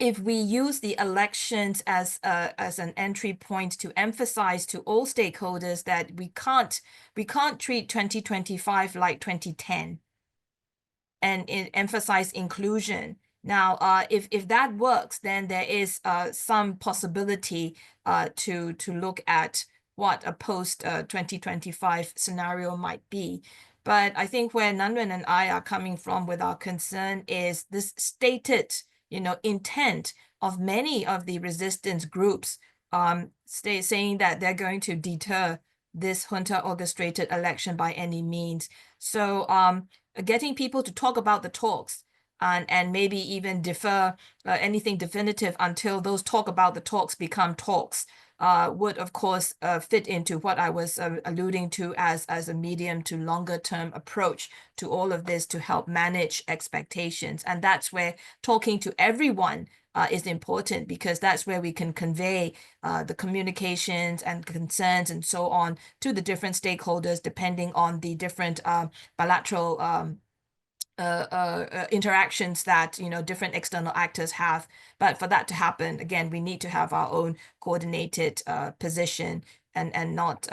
if we use the elections as an entry point to emphasize to all stakeholders that we can't treat 2025 like 2010 and emphasize inclusion. Now, if that works, then there is some possibility to look at what a post 2025 scenario might be. But I think where Nanwen and I are coming from with our concern is this stated, intent of many of the resistance groups saying that they're going to deter this junta orchestrated election by any means. So getting people to talk about the talks and maybe even defer anything definitive until those talk about the talks become talks would of course fit into what I was alluding to as a medium to longer term approach to all of this to help manage expectations. And that's where talking to everyone is important, because that's where we can convey the communications and concerns and so on to the different stakeholders, depending on the different bilateral interactions that different external actors have. But for that to happen, again, we need to have our own coordinated position and not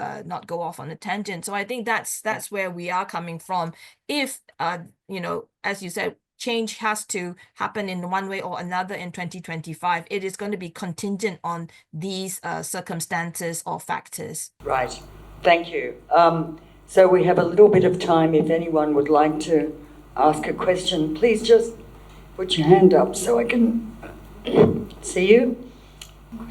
go off on a tangent. So I think that's where we are coming from. If as you said, change has to happen in one way or another in 2025, it is going to be contingent on these circumstances or factors. Right. Thank you. So we have a little bit of time. If anyone would like to ask a question, please just put your hand up so I can see you.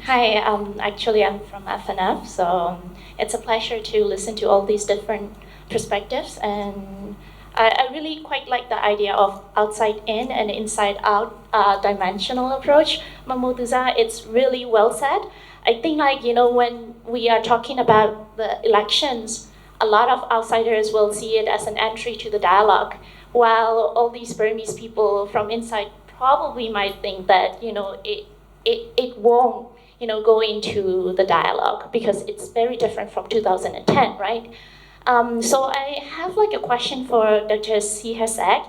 Hi, actually I'm from FNF, so it's a pleasure to listen to all these different perspectives, and I really quite like the idea of outside in and inside out dimensional approach. Mamutuza, it's really well said. I think when we are talking about the elections, a lot of outsiders will see it as an entry to the dialogue, while all these Burmese people from inside probably might think that it won't go into the dialogue because it's very different from 2010, right? So I have a question for Dr. Sihasek,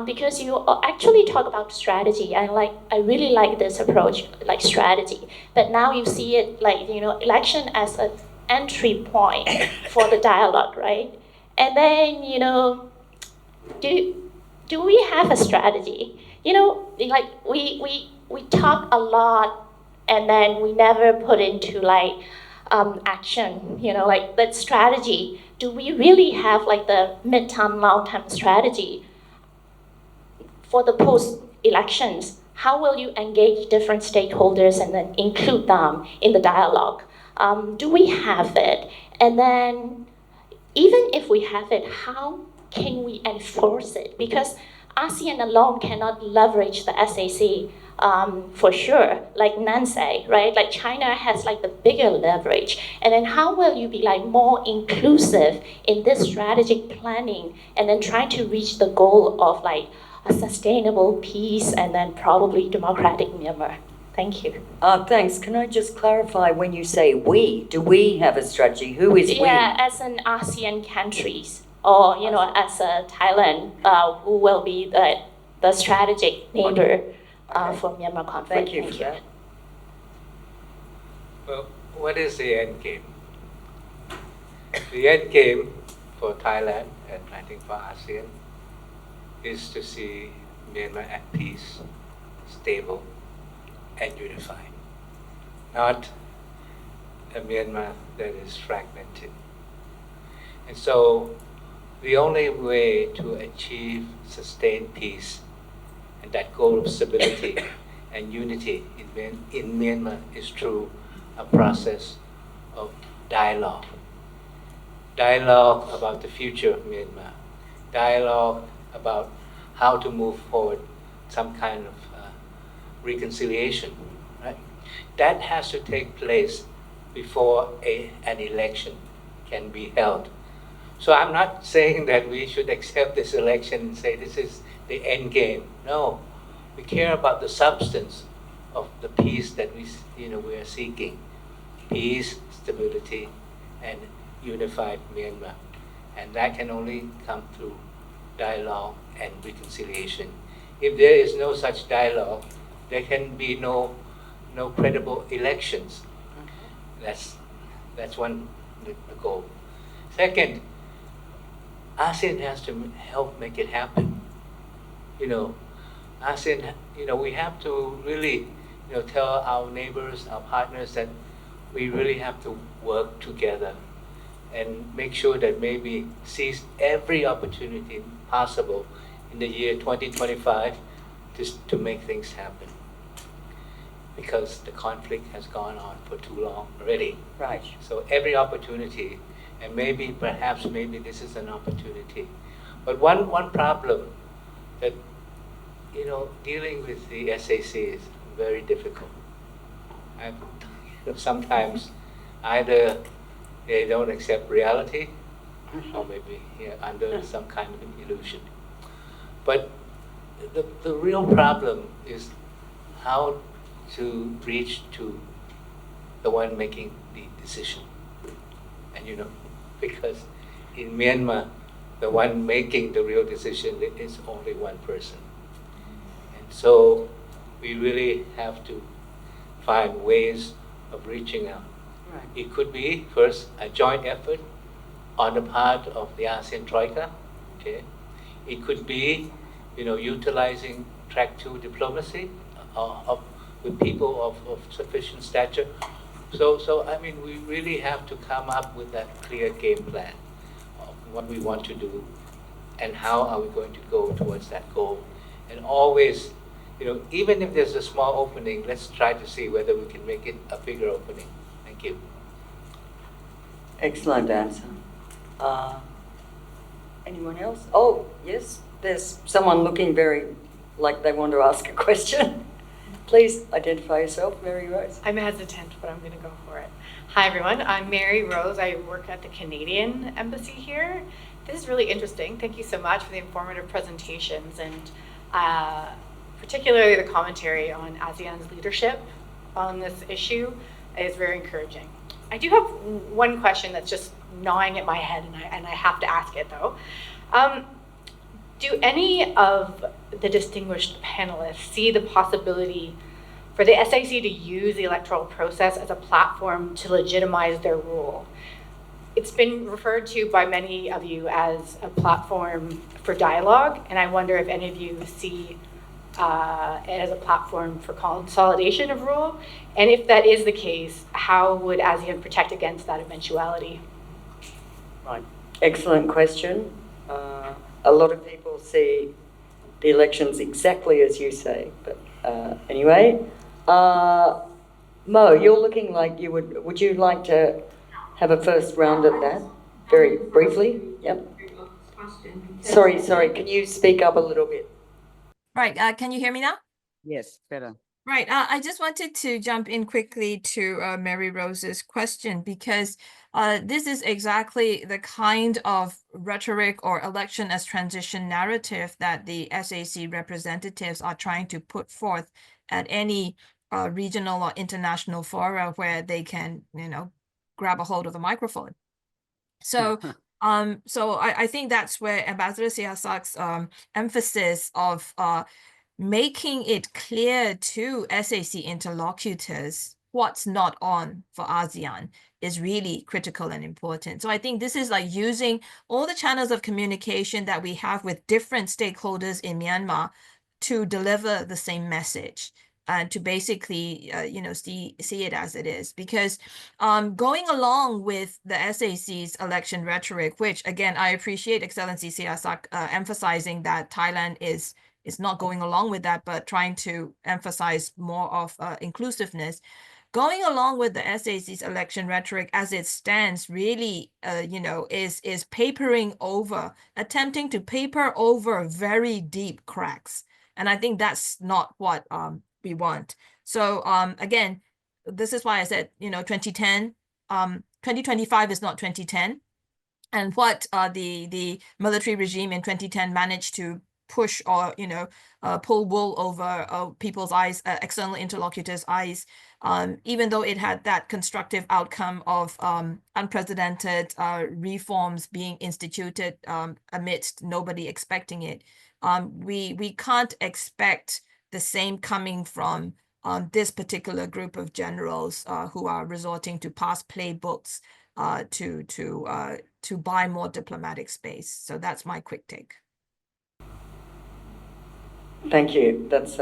because you actually talk about strategy. I really like this approach, like strategy. But now you see it election as an entry point for the dialogue, right? And then do we have a strategy? We talk a lot, and then we never put into action. That strategy. Do we really have the mid-term, long-term strategy for the post-elections? How will you engage different stakeholders and then include them in the dialogue? Do we have it? And then, even if we have it, how can we enforce it? Because ASEAN alone cannot leverage the SAC for sure, like Nan say, right? China has the bigger leverage. And then how will you be more inclusive in this strategic planning and then trying to reach the goal of a sustainable peace and then probably democratic Myanmar? Thank you. Thanks. Can I just clarify, when you say we, do we have a strategy? Who is we? Yeah, as an ASEAN countries, or as a Thailand, who will be the strategic neighbor for Myanmar conflict. Thank you for that. Well, what is the end game? The end game for Thailand, and I think for ASEAN, is to see Myanmar at peace, stable, and unified. Not a Myanmar that is fragmented. And so the only way to achieve sustained peace and that goal of stability and unity in Myanmar is through a process of dialogue. Dialogue about the future of Myanmar. Dialogue about how to move forward some kind of reconciliation, right? That has to take place before an election can be held. So I'm not saying that we should accept this election and say this is the end game. No, we care about the substance of the peace that we are seeking. Peace, stability, and unified Myanmar. And that can only come through dialogue and reconciliation. If there is no such dialogue, there can be no credible elections. That's one the goal. Second, ASEAN has to help make it happen. ASEAN, we have to really, tell our neighbors, our partners that we really have to work together and make sure that maybe seize every opportunity possible in the year 2025 to make things happen. Because the conflict has gone on for too long already. Right. So every opportunity, and perhaps this is an opportunity. But one problem that, dealing with the SAC is very difficult. And sometimes either they don't accept reality, or maybe under some kind of an illusion. But the real problem is how to reach to the one making the decision. And because in Myanmar, the one making the real decision is only one person. And so we really have to find ways of reaching out. Right. It could be, first, a joint effort on the part of the ASEAN Troika. Okay. It could be, utilizing track 2 diplomacy with people of sufficient stature. So we really have to come up with that clear game plan of what we want to do and how are we going to go towards that goal. And always, even if there's a small opening, let's try to see whether we can make it a bigger opening. Thank you. Excellent answer. Anyone else? Oh, yes, there's someone looking very like they want to ask a question. Please identify yourself, Mary Rose. I'm hesitant, but I'm going to go for it. Hi, everyone. I'm Mary Rose. I work at the Canadian Embassy here. This is really interesting. Thank you so much for the informative presentations and particularly the commentary on ASEAN's leadership on this issue is very encouraging. I do have one question that's just gnawing at my head, and I have to ask it, though. Do any of the distinguished panelists see the possibility for the SAC to use the electoral process as a platform to legitimize their rule? It's been referred to by many of you as a platform for dialogue, and I wonder if any of you see it as a platform for consolidation of rule, and if that is the case, how would ASEAN protect against that eventuality? Right. Excellent question. A lot of people see the elections exactly as you say, but anyway. Mo, you're looking like you would you like to have a first round at that? Very briefly? Yep. Sorry, can you speak up a little bit? Right, can you hear me now? Yes, better. Right, I just wanted to jump in quickly to Mary Rose's question because this is exactly the kind of rhetoric or election as transition narrative that the SAC representatives are trying to put forth at any regional or international fora where they can, grab a hold of the microphone. So, I think that's where Ambassador Siasak's emphasis of making it clear to SAC interlocutors what's not on for ASEAN is really critical and important. So I think this is like using all the channels of communication that we have with different stakeholders in Myanmar to deliver the same message and to basically, see it as it is. Because going along with the SAC's election rhetoric, which again, I appreciate Excellency Siasak emphasizing that Thailand is not going along with that, but trying to emphasize more of inclusiveness. Going along with the SAC's election rhetoric as it stands really, is papering over, attempting to paper over very deep cracks. And I think that's not what we want. So again, this is why I said, 2010, 2025 is not 2010. And what the military regime in 2010 managed to push or pull wool over people's eyes, external interlocutors' eyes, even though it had that constructive outcome of unprecedented reforms being instituted amidst nobody expecting it. We can't expect the same coming from this particular group of generals who are resorting to past playbooks to buy more diplomatic space. So that's my quick take. Thank you. That's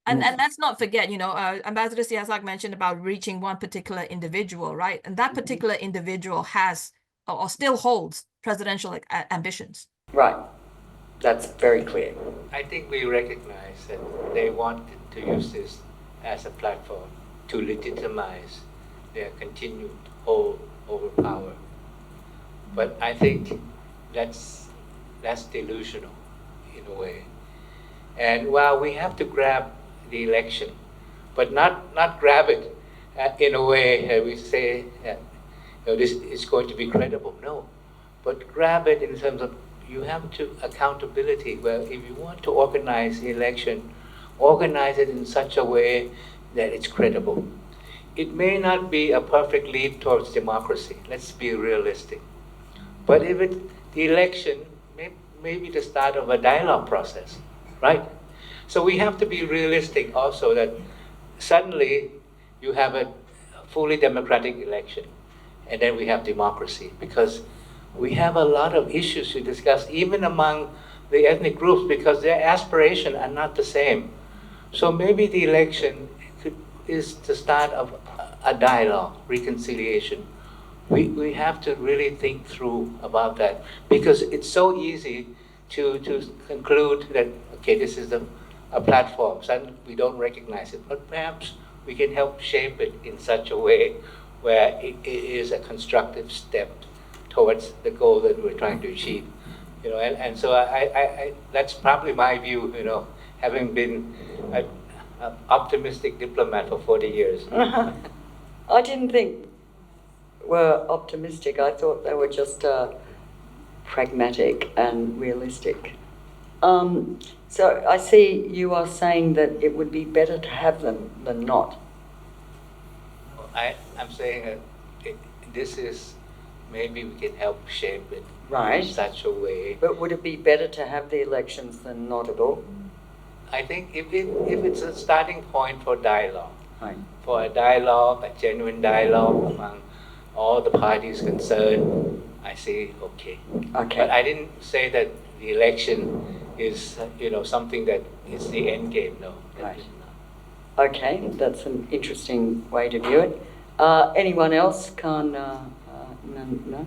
And let's not forget, Ambassador Siasak mentioned about reaching one particular individual, right? And that particular individual has or still holds presidential ambitions. Right. That's very clear. I think we recognize that they wanted to use this as a platform to legitimize their continued hold over power. But I think that's delusional in a way. And while we have to grab the election, but not grab it in a way that we say this is going to be credible. No, but grab it in terms of you have to accountability. Well, if you want to organize the election, organize it in such a way that it's credible. It may not be a perfect leap towards democracy. Let's be realistic. But if the election may be the start of a dialogue process, right? So we have to be realistic also that suddenly you have a fully democratic election, and then we have democracy, because we have a lot of issues to discuss, even among the ethnic groups, because their aspirations are not the same. So maybe the election is the start of a dialogue, reconciliation. We have to really think through about that, because it's so easy to conclude that, okay, this is a platform, and we don't recognize it. But perhaps we can help shape it in such a way where it is a constructive step towards the goal that we're trying to achieve. And so I that's probably my view, having been an optimistic diplomat for 40 years. I didn't think were optimistic. I thought they were just pragmatic and realistic. So I see you are saying that it would be better to have them than not. I'm saying that this is, maybe we can help shape it Right. in such a way. But would it be better to have the elections than not at all? I think if it's a starting point for dialogue, Right. for a dialogue, a genuine dialogue among all the parties concerned, I say okay. Okay. But I didn't say that the election is, something that is the end game. No. that Right. is not. Okay, that's an interesting way to view it. Anyone else can? No?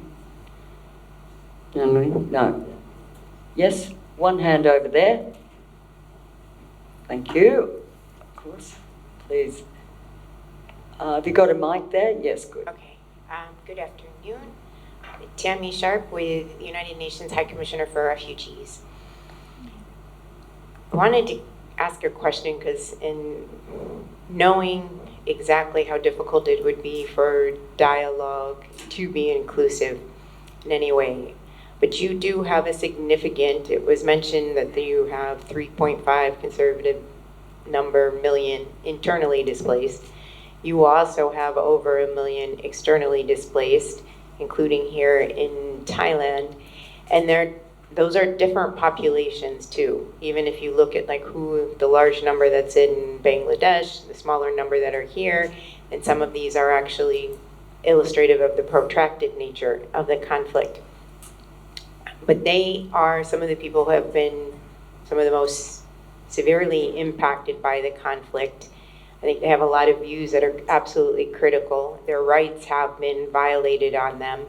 No. Yes, one hand over there. Thank you. Of course. Please. Have you got a mic there? Yes, good. Okay. Good afternoon. Tammy Sharp with United Nations High Commissioner for Refugees. I wanted to ask a question because in knowing exactly how difficult it would be for dialogue to be inclusive in any way, but you do have a significant, it was mentioned that you have 3.5 conservative million internally displaced. You also have over 1 million externally displaced, including here in Thailand, and those are different populations too. Even if you look at who the large number that's in Bangladesh, the smaller number that are here, and some of these are actually illustrative of the protracted nature of the conflict. But they are some of the people who have been some of the most severely impacted by the conflict. I think they have a lot of views that are absolutely critical. Their rights have been violated on them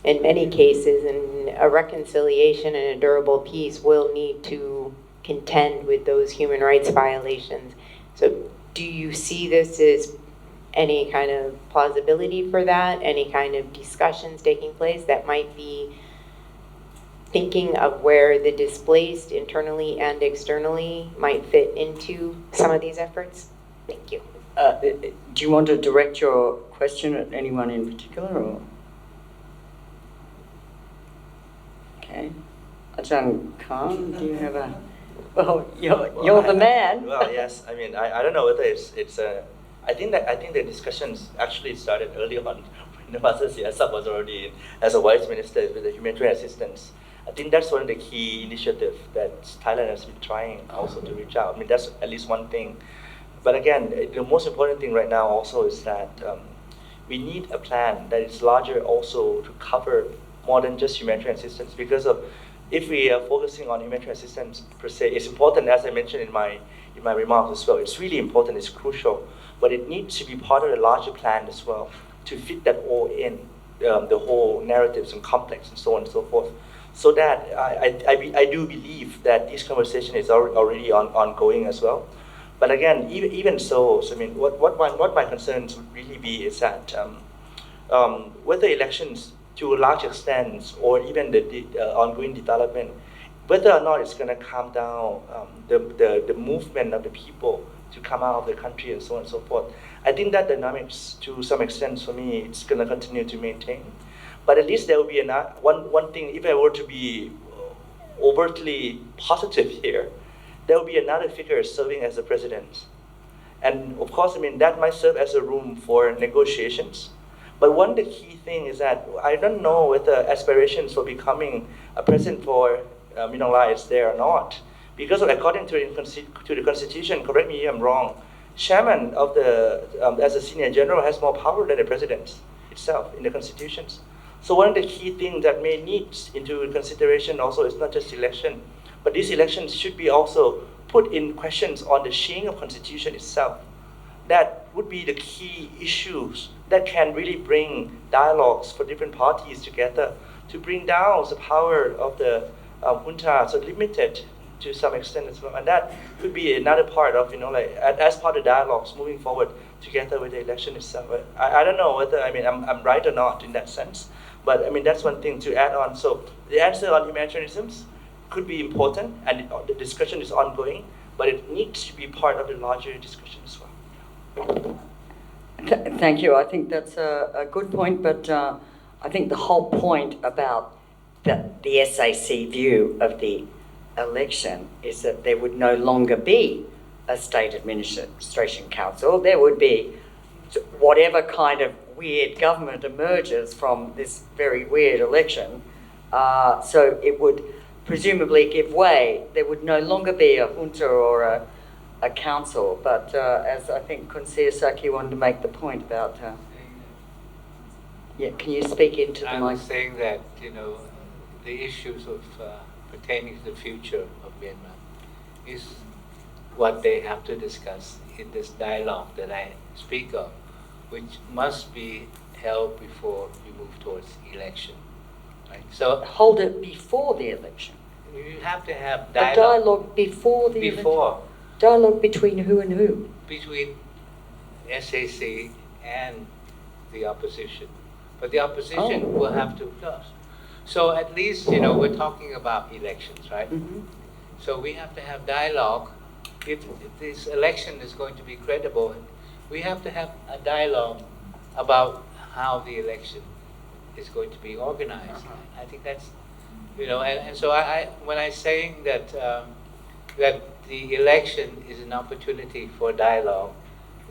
in many cases, and a reconciliation and a durable peace will need to contend with those human rights violations. So do you see this as any kind of plausibility for that, any kind of discussions taking place that might be thinking of where the displaced internally and externally might fit into some of these efforts? Thank you. Do you want to direct your question at anyone in particular, or? Okay. Ajahn Khan, do you have a? Well, you're the man. Well, yes. I mean, I don't know whether it's a. I think the discussions actually started early on when Ambassador Siasak was already in as a vice minister with the humanitarian assistance. I think that's one of the key initiatives that Thailand has been trying also to reach out. I mean, that's at least one thing. But again, the most important thing right now also is that we need a plan that is larger also to cover more than just humanitarian assistance, because if we are focusing on humanitarian assistance per se, it's important, as I mentioned in my in my remarks as well. It's really important, it's crucial, but it needs to be part of a larger plan as well to fit that all in, the whole narratives and complex and so on and so forth. So that I do believe that this conversation is already ongoing as well. But again, even so, I mean, what my concerns would really be is that whether elections to a large extent or even the ongoing development, whether or not it's going to calm down the movement of the people to come out of the country and so on and so forth. I think that dynamics, to some extent, for me, it's going to continue to maintain. But at least there will be one thing, if I were to be overtly positive here, there will be another figure serving as the president. And of course, I mean, that might serve as a room for negotiations. But one of the key things is that I don't know whether aspirations for becoming a president for Myanmar is there or not. Because according to the Constitution, correct me if I'm wrong, chairman of the, as a senior general, has more power than the president itself in the constitutions. So one of the key things that may need into consideration also is not just election, but these elections should be also put in questions on the changing of constitution itself. That would be the key issues that can really bring dialogues for different parties together to bring down the power of the junta, so limited to some extent as well. And that could be another part of, as part of dialogues moving forward together with the election itself. I don't know whether, I'm right or not in that sense. But I mean, that's one thing to add on. So the answer on humanitarianisms could be important, and the discussion is ongoing, but it needs to be part of the larger discussion as well. Thank you. I think that's a good point, but I think the whole point about the SAC view of the election is that there would no longer be a state administration council. There would be whatever kind of weird government emerges from this very weird election. So it would presumably give way. There would no longer be a junta or a council. But as I think Khun Saki wanted to make the point about... yeah, can you speak into the mic? I was saying that, the issues of pertaining to the future of Myanmar is what they have to discuss in this dialogue that I speak of, which must be held before you move towards election. Right? So hold it before the election. You have to have A dialogue before the election. Dialogue between who and who? Between SAC and the opposition. But the opposition will have to close. So at least, we're talking about elections, right? Mm-hmm. So we have to have dialogue. If this election is going to be credible, we have to have a dialogue about how the election is going to be organized. I think that's, and so when I'm saying that that the election is an opportunity for dialogue,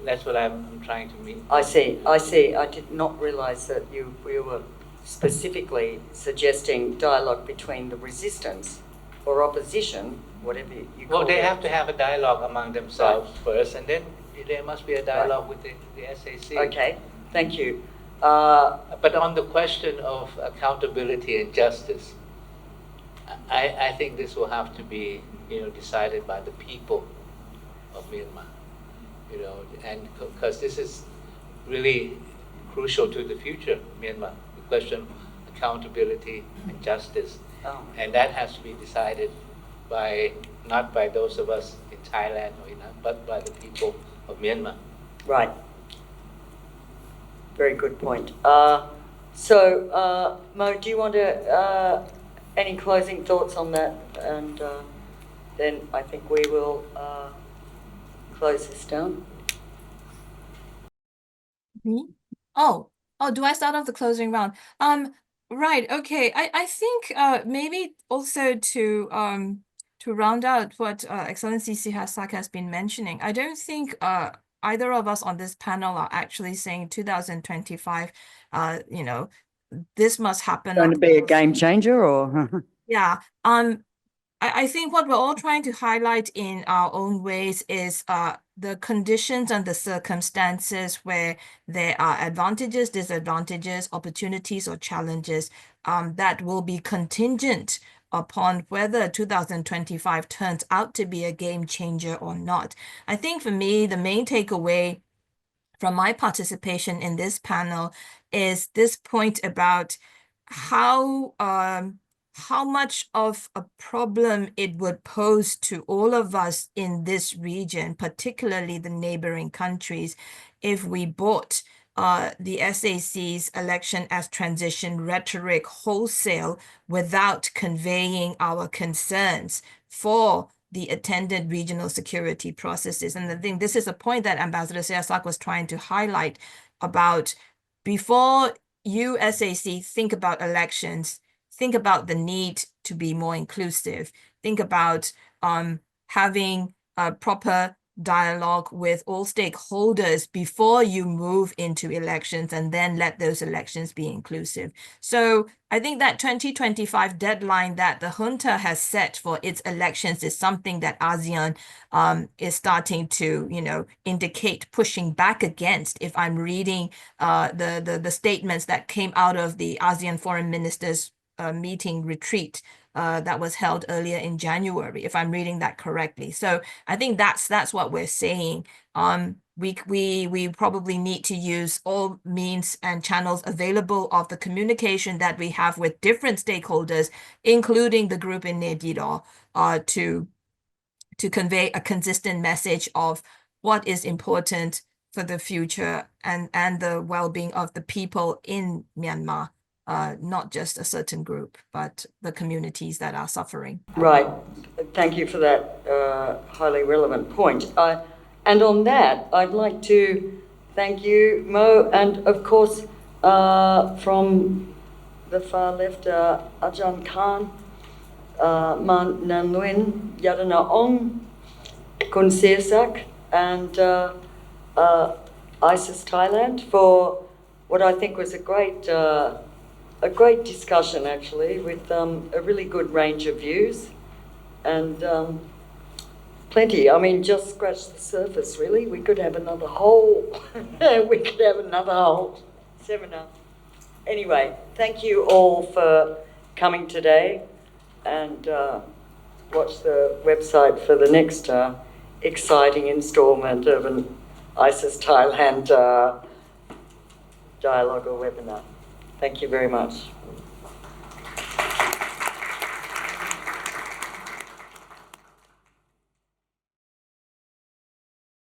that's what I'm trying to mean. I see. I did not realize that we were specifically suggesting dialogue between the resistance or opposition, whatever you call it. Well, they have to have a dialogue among themselves first, and then there must be a dialogue with the SAC. Okay, thank you. But on the question of accountability and justice, I think this will have to be, decided by the people of Myanmar, and because this is really crucial to the future of Myanmar, the question of accountability and justice. Oh. And that has to be decided not by those of us in Thailand but by the people of Myanmar. Right. Very good point. So, Mo, do you want to, any closing thoughts on that? And then I think we will close this down. Me? Oh, do I start off the closing round? Right, okay. I think maybe also to round out what Excellency Sihasak has been mentioning, I don't think either of us on this panel are actually saying 2025, this must happen. Going to be a game changer, or? Yeah. I think what we're all trying to highlight in our own ways is the conditions and the circumstances where there are advantages, disadvantages, opportunities, or challenges that will be contingent upon whether 2025 turns out to be a game changer or not. I think for me, the main takeaway from my participation in this panel is this point about how much of a problem it would pose to all of us in this region, particularly the neighboring countries, if we bought the SAC's election as transition rhetoric wholesale without conveying our concerns for the attendant regional security processes. And I think this is a point that Ambassador Siasak was trying to highlight about before you, SAC, think about elections, think about the need to be more inclusive, think about having a proper dialogue with all stakeholders before you move into elections, and then let those elections be inclusive. So I think that 2025 deadline that the junta has set for its elections is something that ASEAN is starting to, indicate pushing back against. If I'm reading the statements that came out of the ASEAN foreign ministers meeting retreat that was held earlier in January, if I'm reading that correctly. So I think that's what we're saying. We probably need to use all means and channels available of the communication that we have with different stakeholders, including the group in Naypyidaw, to convey a consistent message of what is important for the future and the well-being of the people in Myanmar. Not just a certain group, but the communities that are suffering. Right. Thank you for that highly relevant point. And on that, I'd like to thank you, Mo, and of course, from the far left, Ajahn Khan, Man Nanluin, Yadana Ong, Kun Siasak, and ISIS Thailand for what I think was a great discussion, actually, with a really good range of views and plenty. I mean, just scratch the surface, really. We could have another whole seminar. Anyway, thank you all for coming today, and watch the website for the next exciting installment of an ISIS Thailand dialogue or webinar. Thank you very much.